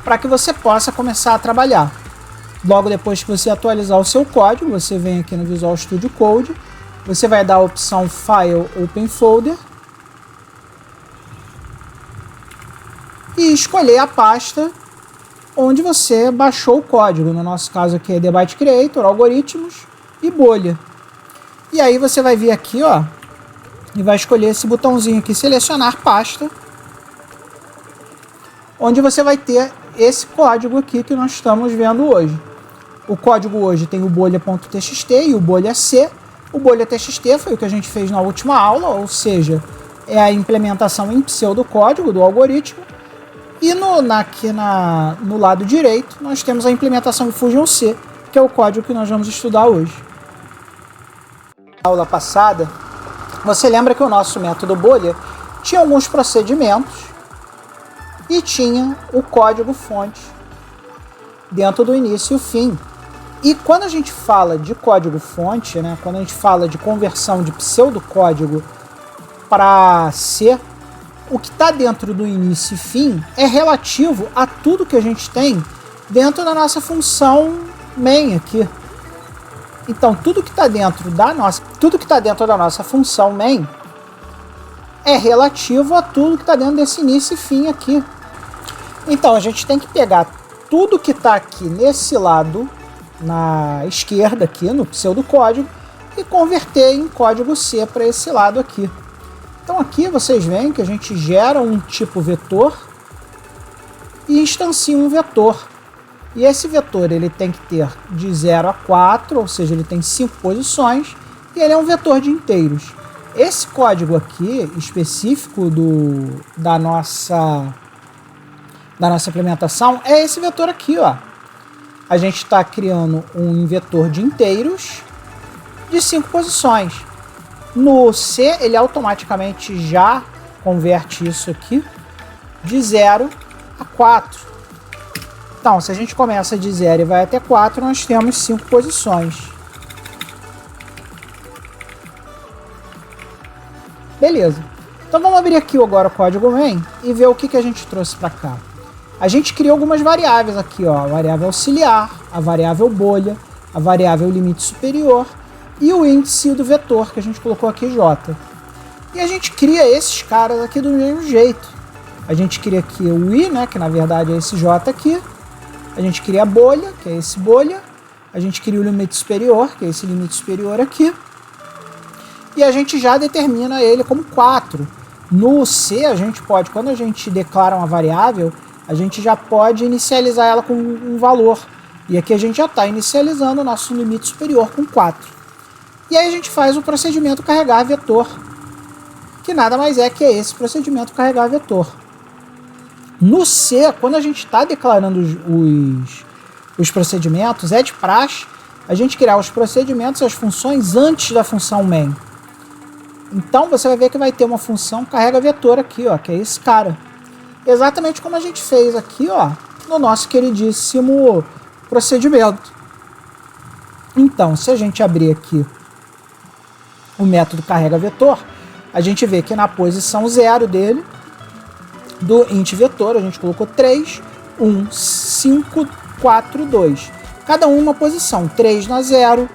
para que você possa começar a trabalhar. Logo depois que você atualizar o seu código, você vem aqui no Visual Studio Code, você vai dar a opção File Open Folder e escolher a pasta onde você baixou o código. No nosso caso aqui é Debate Creator, Algoritmos e Bolha. E aí você vai vir aqui, ó, e vai escolher esse botãozinho aqui, Selecionar Pasta, onde você vai ter esse código aqui que nós estamos vendo hoje. O código hoje tem o bolha.txt e o bolha.c. O bolha.txt foi o que a gente fez na última aula, ou seja, é a implementação em pseudocódigo do algoritmo. E no lado direito nós temos a implementação em Fusion-C, que é o código que nós vamos estudar hoje. Na aula passada, você lembra que o nosso método bolha tinha alguns procedimentos e tinha o código-fonte dentro do início e o fim. E quando a gente fala de código-fonte, né, quando a gente fala de conversão de pseudocódigo para C, o que está dentro do início e fim é relativo a tudo que a gente tem dentro da nossa função main aqui. Então, tudo que está dentro da nossa função main é relativo a tudo que está dentro desse início e fim aqui. Então, a gente tem que pegar tudo que está aqui nesse lado, na esquerda aqui, no pseudocódigo, e converter em código C para esse lado aqui. Então, aqui vocês veem que a gente gera um tipo vetor e instancia um vetor. E esse vetor ele tem que ter de 0 a 4, ou seja, ele tem 5 posições, e ele é um vetor de inteiros. Esse código aqui, específico da nossa implementação, é esse vetor aqui, ó. A gente está criando um vetor de inteiros de 5 posições. No C, ele automaticamente já converte isso aqui de 0 a 4. Então, se a gente começa de 0 e vai até 4, nós temos 5 posições. Beleza. Então vamos abrir aqui agora o código main e ver o que a gente trouxe para cá. A gente criou algumas variáveis aqui, ó, a variável auxiliar, a variável bolha, a variável limite superior e o índice do vetor, que a gente colocou aqui J. E a gente cria esses caras aqui do mesmo jeito. A gente cria aqui o I, né, que na verdade é esse J aqui. A gente cria a bolha, que é esse bolha. A gente cria o limite superior, que é esse limite superior aqui. E a gente já determina ele como 4. No C, a gente pode, quando a gente declara uma variável, a gente já pode inicializar ela com um valor. E aqui a gente já está inicializando o nosso limite superior com 4. E aí a gente faz o procedimento carregar vetor, que nada mais é que esse procedimento carregar vetor. No C, quando a gente está declarando os procedimentos, é de praxe a gente criar os procedimentos e as funções antes da função main. Então você vai ver que vai ter uma função carrega vetor aqui, ó, que é esse cara. Exatamente como a gente fez aqui, ó, no nosso queridíssimo procedimento. Então, se a gente abrir aqui o método carrega vetor, a gente vê que na posição 0 dele, do int vetor, a gente colocou 3, 1, 5, 4, 2. Cada uma posição, 3 na 0,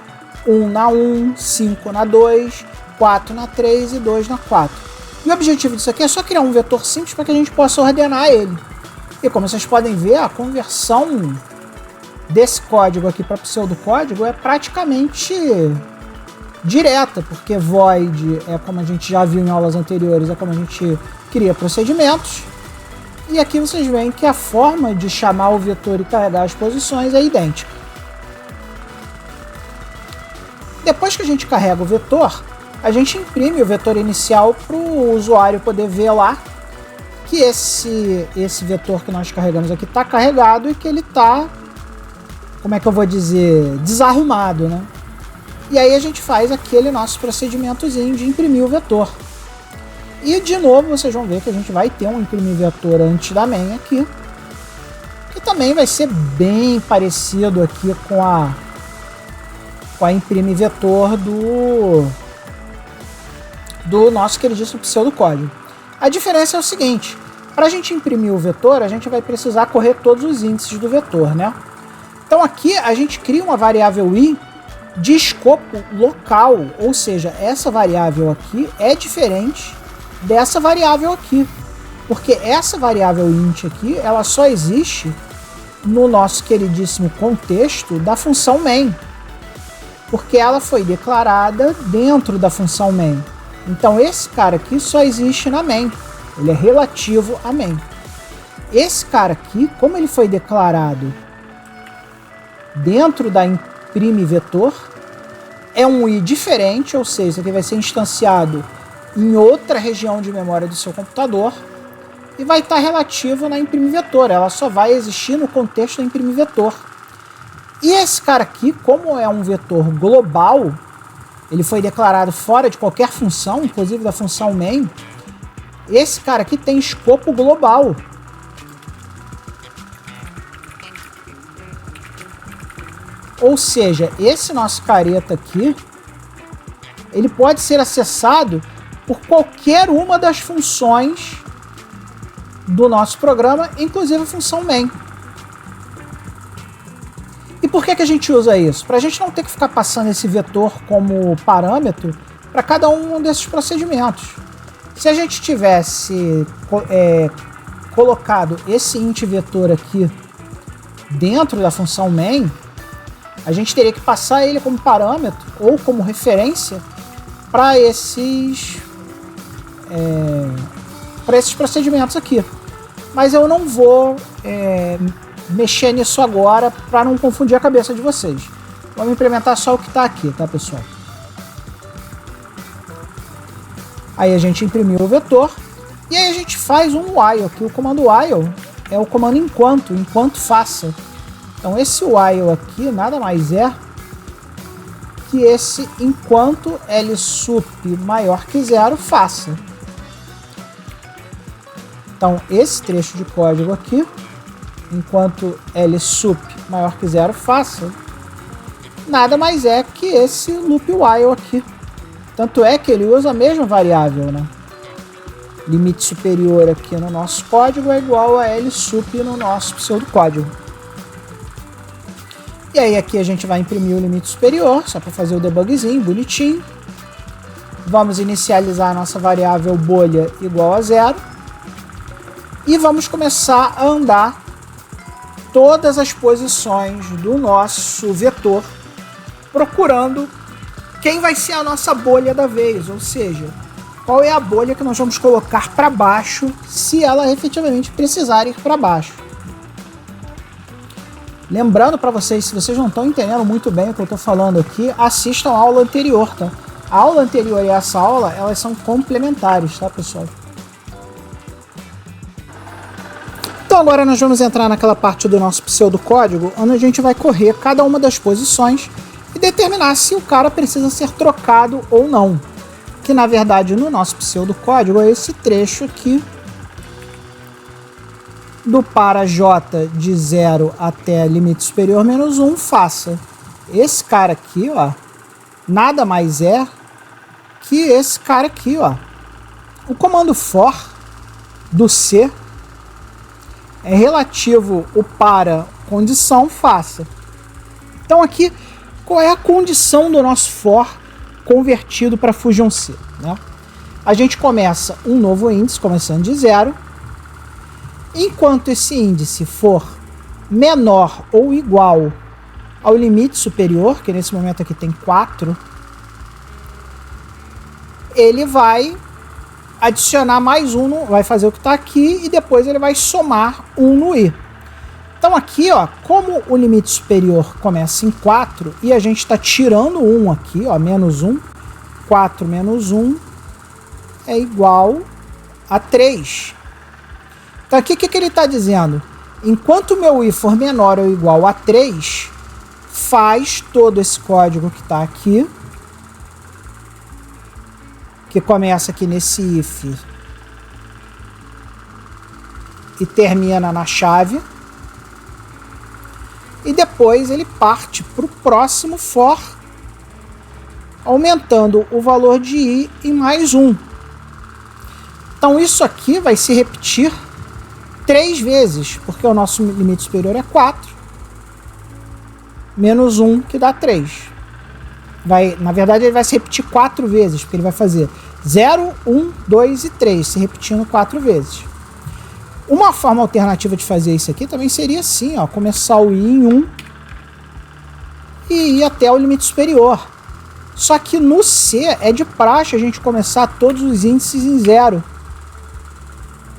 1 na 1, 5 na 2, 4 na 3 e 2 na 4. E o objetivo disso aqui é só criar um vetor simples para que a gente possa ordenar ele. E como vocês podem ver, a conversão desse código aqui para pseudocódigo é praticamente direta, porque void é como a gente já viu em aulas anteriores, é como a gente cria procedimentos. E aqui vocês veem que a forma de chamar o vetor e carregar as posições é idêntica. Depois que a gente carrega o vetor, a gente imprime o vetor inicial para o usuário poder ver lá que esse vetor que nós carregamos aqui está carregado e que ele está, como é que eu vou dizer, desarrumado, né? E aí a gente faz aquele nosso procedimentozinho de imprimir o vetor. E de novo vocês vão ver que a gente vai ter um imprimir vetor antes da main aqui, que também vai ser bem parecido aqui com a com a imprime vetor do nosso queridíssimo pseudocódigo. A diferença é o seguinte: para a gente imprimir o vetor, a gente vai precisar correr todos os índices do vetor, né? Então aqui a gente cria uma variável i de escopo local, ou seja, essa variável aqui é diferente dessa variável aqui, porque essa variável int aqui, ela só existe no nosso queridíssimo contexto da função main, porque ela foi declarada dentro da função main. Então esse cara aqui só existe na main, ele é relativo a main. Esse cara aqui, como ele foi declarado dentro da imprime vetor, é um i diferente, ou seja, isso aqui vai ser instanciado em outra região de memória do seu computador e vai estar relativo na imprime vetor, ela só vai existir no contexto da imprime vetor. E esse cara aqui, como é um vetor global, ele foi declarado fora de qualquer função, inclusive da função main, esse cara aqui tem escopo global. Ou seja, esse nosso careta aqui, ele pode ser acessado por qualquer uma das funções do nosso programa, inclusive a função main. E por que a gente usa isso? Para a gente não ter que ficar passando esse vetor como parâmetro para cada um desses procedimentos. Se a gente tivesse colocado esse int vetor aqui dentro da função main, a gente teria que passar ele como parâmetro ou como referência para esses procedimentos aqui. Mas eu não vou mexer nisso agora para não confundir a cabeça de vocês. Vamos implementar só o que está aqui, tá, pessoal? Aí a gente imprimiu o vetor e aí a gente faz um while aqui. O comando while é o comando enquanto faça. Então esse while aqui nada mais é que esse enquanto L_sup maior que 0 faça. Então esse trecho de código aqui, enquanto L_sup maior que 0 faça, nada mais é que esse loop while aqui. Tanto é que ele usa a mesma variável, né? Limite superior aqui no nosso código é igual a L_sup no nosso pseudocódigo. E aí aqui a gente vai imprimir o limite superior, só para fazer o debugzinho, bonitinho. Vamos inicializar a nossa variável bolha igual a 0. E vamos começar a andar todas as posições do nosso vetor, procurando quem vai ser a nossa bolha da vez, ou seja, qual é a bolha que nós vamos colocar para baixo se ela efetivamente precisar ir para baixo. Lembrando para vocês, se vocês não estão entendendo muito bem o que eu estou falando aqui, assistam a aula anterior, tá? A aula anterior e essa aula, elas são complementares, tá, pessoal? Então agora nós vamos entrar naquela parte do nosso pseudocódigo, onde a gente vai correr cada uma das posições e determinar se o cara precisa ser trocado ou não. Que na verdade no nosso pseudocódigo é esse trecho aqui, do para j de 0 até limite superior menos 1, faça. Esse cara aqui, ó, nada mais é que esse cara aqui, ó. O comando for do C é relativo o para condição faça. Então aqui, qual é a condição do nosso for convertido para Fusion C, né? A gente começa um novo índice, começando de 0. Enquanto esse índice for menor ou igual ao limite superior, que nesse momento aqui tem 4, ele vai adicionar mais um, vai fazer o que está aqui e depois ele vai somar 1 no i. Então aqui, ó, como o limite superior começa em 4 e a gente está tirando 1 aqui, ó, menos 1, 4 menos 1 é igual a 3. Então aqui o que ele está dizendo? Enquanto o meu i for menor ou igual a 3, faz todo esse código que está aqui, que começa aqui nesse if e termina na chave, e depois ele parte para o próximo for aumentando o valor de I em mais 1. Então isso aqui vai se repetir 3 vezes, porque o nosso limite superior é 4, menos 1, que dá 3. Na verdade, ele vai se repetir 4 vezes, porque ele vai fazer 0, 1, 2 e 3, se repetindo 4 vezes. Uma forma alternativa de fazer isso aqui também seria assim, ó, começar o I em 1 e ir até o limite superior. Só que no C é de praxe a gente começar todos os índices em 0.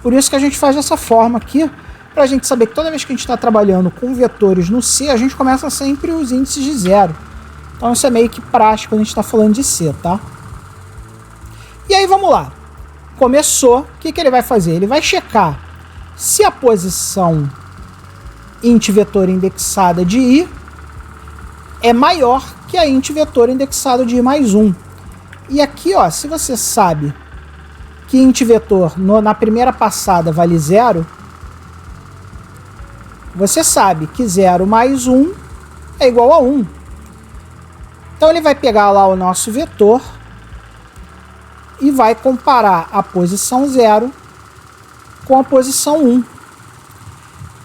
Por isso que a gente faz dessa forma aqui, para a gente saber que toda vez que a gente está trabalhando com vetores no C, a gente começa sempre os índices de 0. Então isso é meio que prático quando a gente está falando de C, tá? E aí vamos lá. Começou, o que ele vai fazer? Ele vai checar se a posição int vetor indexada de I é maior que a int vetor indexada de I mais 1. E aqui, ó, se você sabe que int vetor na primeira passada vale 0, você sabe que 0 mais 1 é igual a 1. Então ele vai pegar lá o nosso vetor e vai comparar a posição 0 com a posição 1.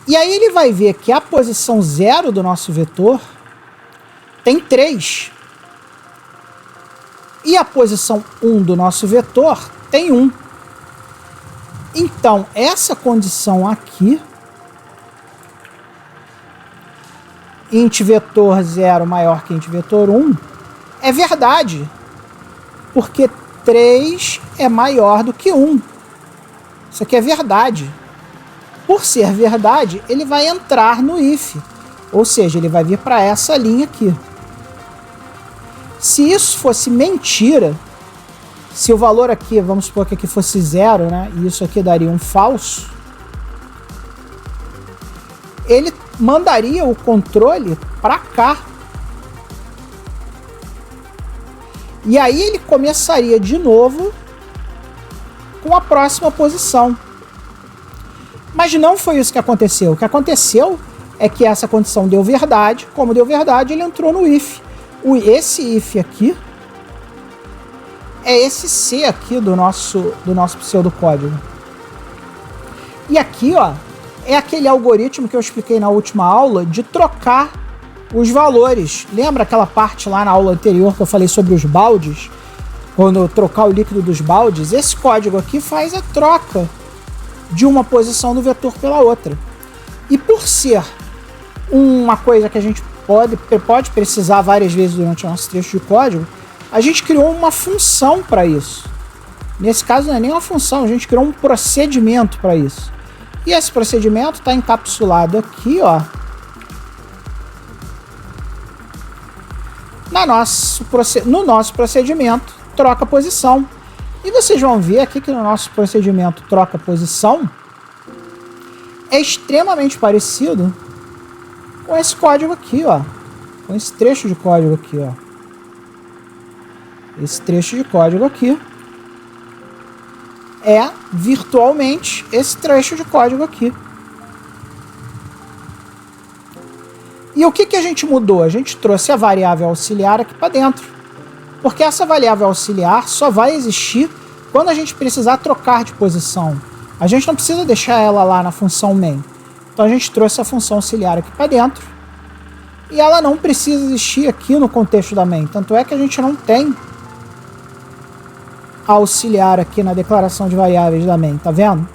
E aí ele vai ver que a posição 0 do nosso vetor tem 3. E a posição 1 do nosso vetor tem 1. Então, essa condição aqui, int vetor 0 maior que int vetor 1, é verdade. Porque 3 é maior do que 1. Isso aqui é verdade. Por ser verdade, ele vai entrar no if. Ou seja, ele vai vir para essa linha aqui. Se isso fosse mentira, se o valor aqui, vamos supor que aqui fosse 0, né, e isso aqui daria um falso, ele mandaria o controle para cá. E aí ele começaria de novo com a próxima posição. Mas não foi isso que aconteceu. O que aconteceu é que essa condição deu verdade. Como deu verdade, ele entrou no if. Esse if aqui é esse C aqui do nosso pseudocódigo. E aqui, ó, é aquele algoritmo que eu expliquei na última aula de trocar os valores. Lembra aquela parte lá na aula anterior que eu falei sobre os baldes? Quando eu trocar o líquido dos baldes, esse código aqui faz a troca de uma posição do vetor pela outra. E por ser uma coisa que a gente pode precisar várias vezes durante o nosso trecho de código, a gente criou uma função para isso. Nesse caso não é nem uma função, a gente criou um procedimento para isso. E esse procedimento está encapsulado aqui, ó, no nosso procedimento troca posição. E vocês vão ver aqui que no nosso procedimento troca posição é extremamente parecido com esse código aqui, ó, com esse trecho de código aqui, ó. Esse trecho de código aqui é virtualmente esse trecho de código aqui. E o que a gente mudou? A gente trouxe a variável auxiliar aqui para dentro. Porque essa variável auxiliar só vai existir quando a gente precisar trocar de posição. A gente não precisa deixar ela lá na função main. Então a gente trouxe a função auxiliar aqui para dentro. E ela não precisa existir aqui no contexto da main. Tanto é que a gente não tem auxiliar aqui na declaração de variáveis da main, tá vendo?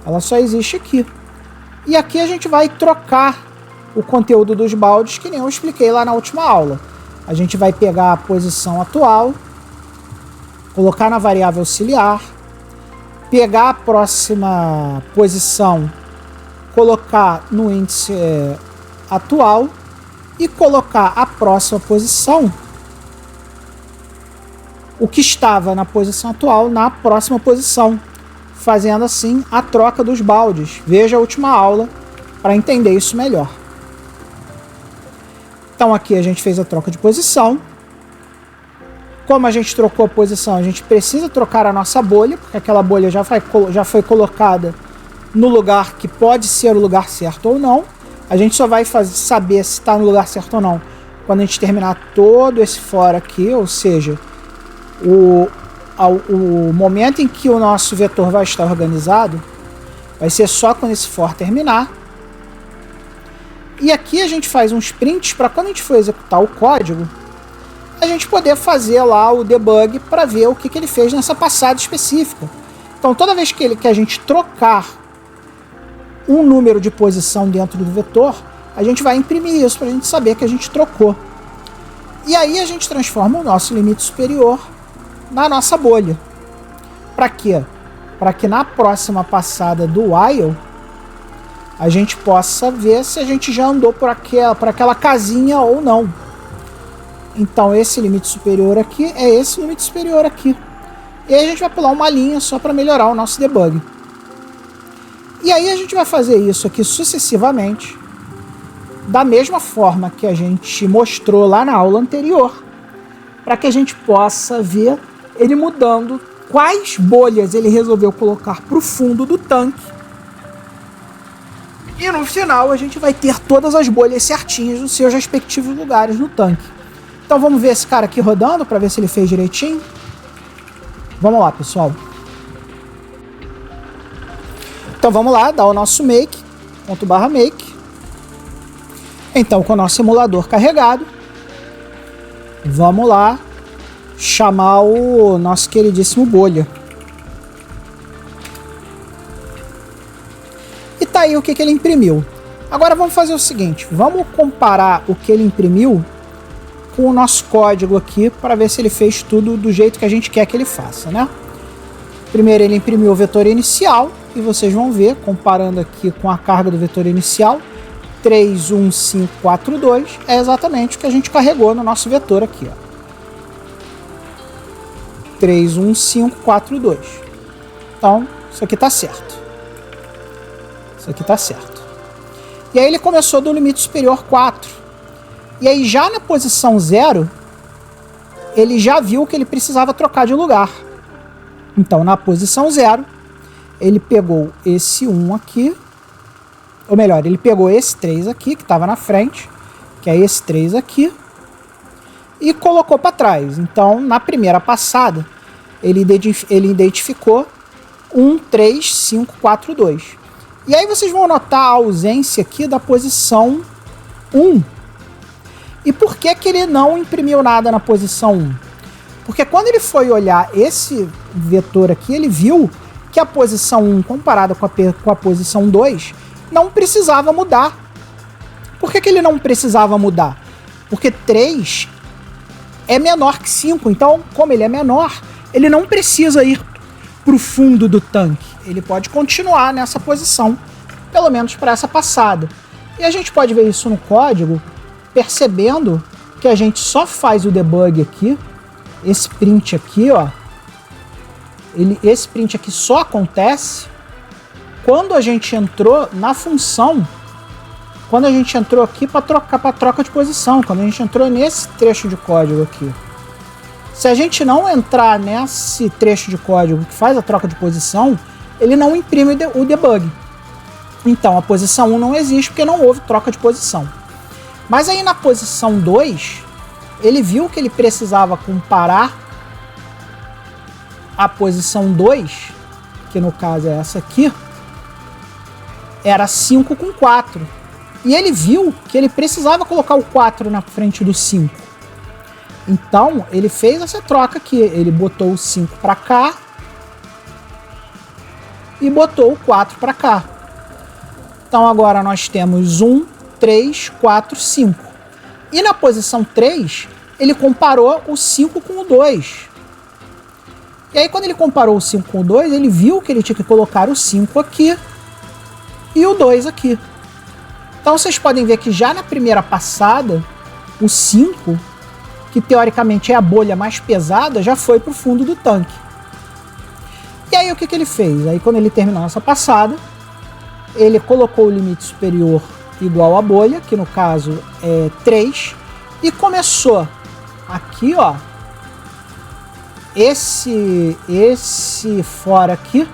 Ela só existe aqui. E aqui a gente vai trocar o conteúdo dos baldes, que nem eu expliquei lá na última aula. A gente vai pegar a posição atual, colocar na variável auxiliar, pegar a próxima posição, colocar no índice atual e colocar a próxima posição, o que estava na posição atual, na próxima posição, fazendo assim a troca dos baldes. Veja a última aula para entender isso melhor. Então aqui a gente fez a troca de posição. Como a gente trocou a posição, a gente precisa trocar a nossa bolha, porque aquela bolha já foi colocada no lugar que pode ser o lugar certo ou não. A gente só vai saber se está no lugar certo ou não quando a gente terminar todo esse for aqui, ou seja, o momento em que o nosso vetor vai estar organizado vai ser só quando esse for terminar. E aqui a gente faz uns prints para quando a gente for executar o código, a gente poder fazer lá o debug para ver o que ele fez nessa passada específica. Então toda vez que a gente trocar um número de posição dentro do vetor, a gente vai imprimir isso para a gente saber que a gente trocou. E aí a gente transforma o nosso limite superior na nossa bolha. Para quê? Para que na próxima passada do while a gente possa ver se a gente já andou por aquela casinha ou não. Então esse limite superior aqui é esse limite superior aqui. E aí a gente vai pular uma linha só para melhorar o nosso debug. E aí a gente vai fazer isso aqui sucessivamente, da mesma forma que a gente mostrou lá na aula anterior, para que a gente possa ver ele mudando quais bolhas ele resolveu colocar para o fundo do tanque. E no final a gente vai ter todas as bolhas certinhas nos seus respectivos lugares no tanque. Então vamos ver esse cara aqui rodando para ver se ele fez direitinho. Vamos lá, pessoal. Então vamos lá, dar o nosso make, .make. Então com o nosso emulador carregado, vamos lá chamar o nosso queridíssimo bolha. E tá aí o que ele imprimiu. Agora vamos fazer o seguinte, vamos comparar o que ele imprimiu com o nosso código aqui para ver se ele fez tudo do jeito que a gente quer que ele faça, né? Primeiro ele imprimiu o vetor inicial e vocês vão ver, comparando aqui com a carga do vetor inicial, 31542 é exatamente o que a gente carregou no nosso vetor aqui, ó. 31542. Então, isso aqui tá certo. Isso aqui tá certo. E aí ele começou do limite superior 4. E aí já na posição 0, ele já viu que ele precisava trocar de lugar. Então na posição 0, ele pegou esse 1 aqui, ou melhor, ele pegou esse 3 aqui, que estava na frente, que é esse 3 aqui, e colocou para trás. Então na primeira passada, ele identificou 13542. E aí vocês vão notar a ausência aqui da posição 1. E por que ele não imprimiu nada na posição 1? Porque quando ele foi olhar esse vetor aqui, ele viu que a posição 1 comparada com a posição 2 não precisava mudar. Por que ele não precisava mudar? Porque 3 é menor que 5. Então, como ele é menor, ele não precisa ir para o fundo do tanque. Ele pode continuar nessa posição, pelo menos para essa passada. E a gente pode ver isso no código, percebendo que a gente só faz o debug aqui, esse print aqui, ó, esse print aqui só acontece quando a gente entrou na função, quando a gente entrou aqui para troca de posição, quando a gente entrou nesse trecho de código aqui. Se a gente não entrar nesse trecho de código que faz a troca de posição, ele não imprime o debug. Então a posição 1 não existe porque não houve troca de posição. Mas aí na posição 2, ele viu que ele precisava comparar a posição 2, que no caso é essa aqui, era 5 com 4. E ele viu que ele precisava colocar o 4 na frente do 5. Então ele fez essa troca aqui, ele botou o 5 para cá e botou o 4 para cá. Então agora nós temos 1, 3, 4, 5. E na posição 3, ele comparou o 5 com o 2. E aí quando ele comparou o 5 com o 2, ele viu que ele tinha que colocar o 5 aqui e o 2 aqui. Então vocês podem ver que já na primeira passada, o 5, que teoricamente é a bolha mais pesada, já foi para o fundo do tanque. E aí o que ele fez? Aí quando ele terminou essa passada, ele colocou o limite superior igual à bolha, que no caso é 3, e começou aqui, ó, esse fora aqui,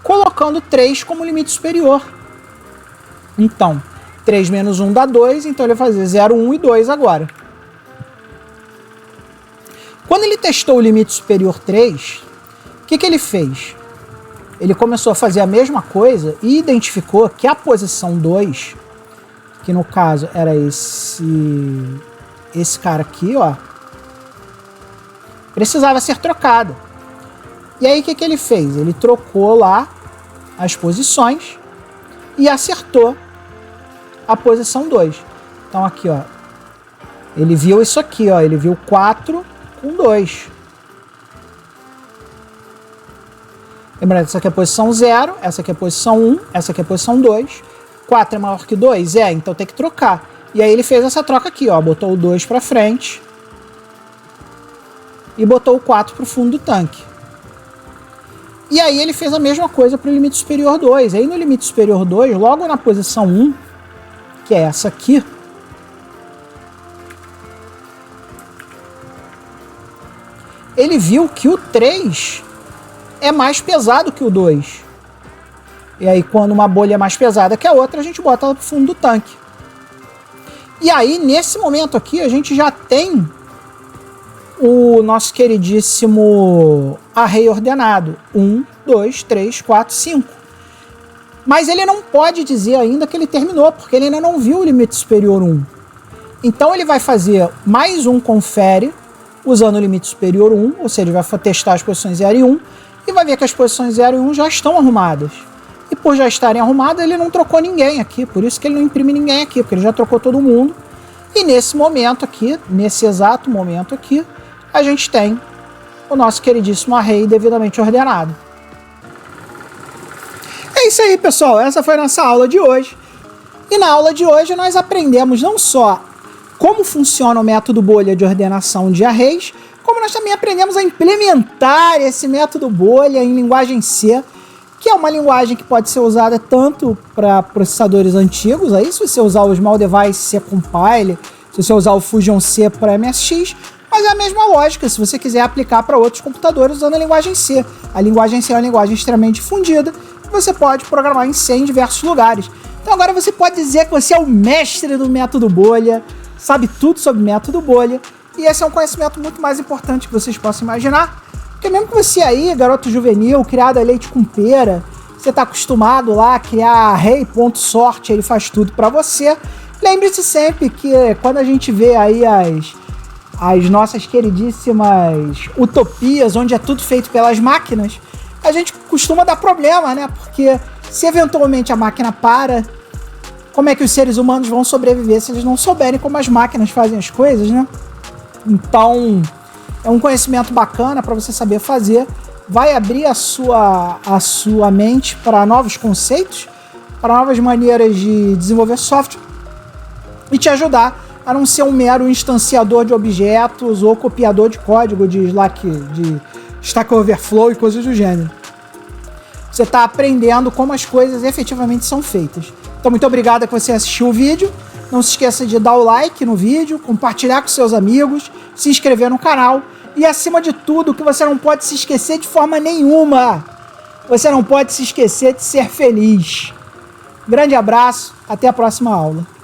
colocando 3 como limite superior. Então, 3 menos 1 dá 2, então ele vai fazer 0, 1 e 2 agora. Quando ele testou o limite superior 3, o que ele fez? Ele começou a fazer a mesma coisa e identificou que a posição 2, que no caso era esse cara aqui, ó, precisava ser trocada. E aí o que ele fez? Ele trocou lá as posições e acertou a posição 2. Então aqui, ó, ele viu isso aqui, ó, ele viu 4 com 2. Lembrando, essa aqui é a posição 0, essa aqui é a posição 1, essa aqui é a posição 2. 4 é maior que 2? É, então tem que trocar. E aí ele fez essa troca aqui, ó, botou o 2 para frente e botou o 4 para o fundo do tanque. E aí ele fez a mesma coisa para o limite superior 2. Aí no limite superior 2, logo na posição 1, que é essa aqui, ele viu que o 3 é mais pesado que o 2. E aí quando uma bolha é mais pesada que a outra, a gente bota ela pro fundo do tanque. E aí nesse momento aqui a gente já tem o nosso queridíssimo array ordenado. 1, 2, 3, 4, 5. Mas ele não pode dizer ainda que ele terminou, porque ele ainda não viu o limite superior 1. Então ele vai fazer mais um confere, usando o limite superior 1, ou seja, ele vai testar as posições 0 e 1, e vai ver que as posições 0 e 1 já estão arrumadas. E por já estarem arrumadas, ele não trocou ninguém aqui, por isso que ele não imprime ninguém aqui, porque ele já trocou todo mundo. E nesse momento aqui, nesse exato momento aqui, a gente tem o nosso queridíssimo array devidamente ordenado. É isso aí, pessoal, essa foi a nossa aula de hoje. E na aula de hoje nós aprendemos não só como funciona o método bolha de ordenação de arrays, como nós também aprendemos a implementar esse método bolha em linguagem C, que é uma linguagem que pode ser usada tanto para processadores antigos, aí se você usar o Small Device C Compile, se você usar o Fusion C para MSX, mas é a mesma lógica se você quiser aplicar para outros computadores usando a linguagem C. A linguagem C é uma linguagem extremamente difundida, e você pode programar em C em diversos lugares. Então agora você pode dizer que você é o mestre do método bolha, sabe tudo sobre método bolha, e esse é um conhecimento muito mais importante que vocês possam imaginar, porque mesmo que você aí, garoto juvenil, criado a leite com pera, você está acostumado lá a criar array.sort, ele faz tudo para você, lembre-se sempre que quando a gente vê aí as nossas queridíssimas utopias, onde é tudo feito pelas máquinas, a gente costuma dar problema, né? Porque se eventualmente a máquina para, como é que os seres humanos vão sobreviver se eles não souberem como as máquinas fazem as coisas, né? Então, é um conhecimento bacana para você saber fazer, vai abrir a sua mente para novos conceitos, para novas maneiras de desenvolver software e te ajudar a não ser um mero instanciador de objetos ou copiador de código de Stack Overflow e coisas do gênero. Você está aprendendo como as coisas efetivamente são feitas. Então, muito obrigado que você assistiu o vídeo. Não se esqueça de dar o like no vídeo, compartilhar com seus amigos, se inscrever no canal e, acima de tudo, que você não pode se esquecer de forma nenhuma. Você não pode se esquecer de ser feliz. Grande abraço, até a próxima aula.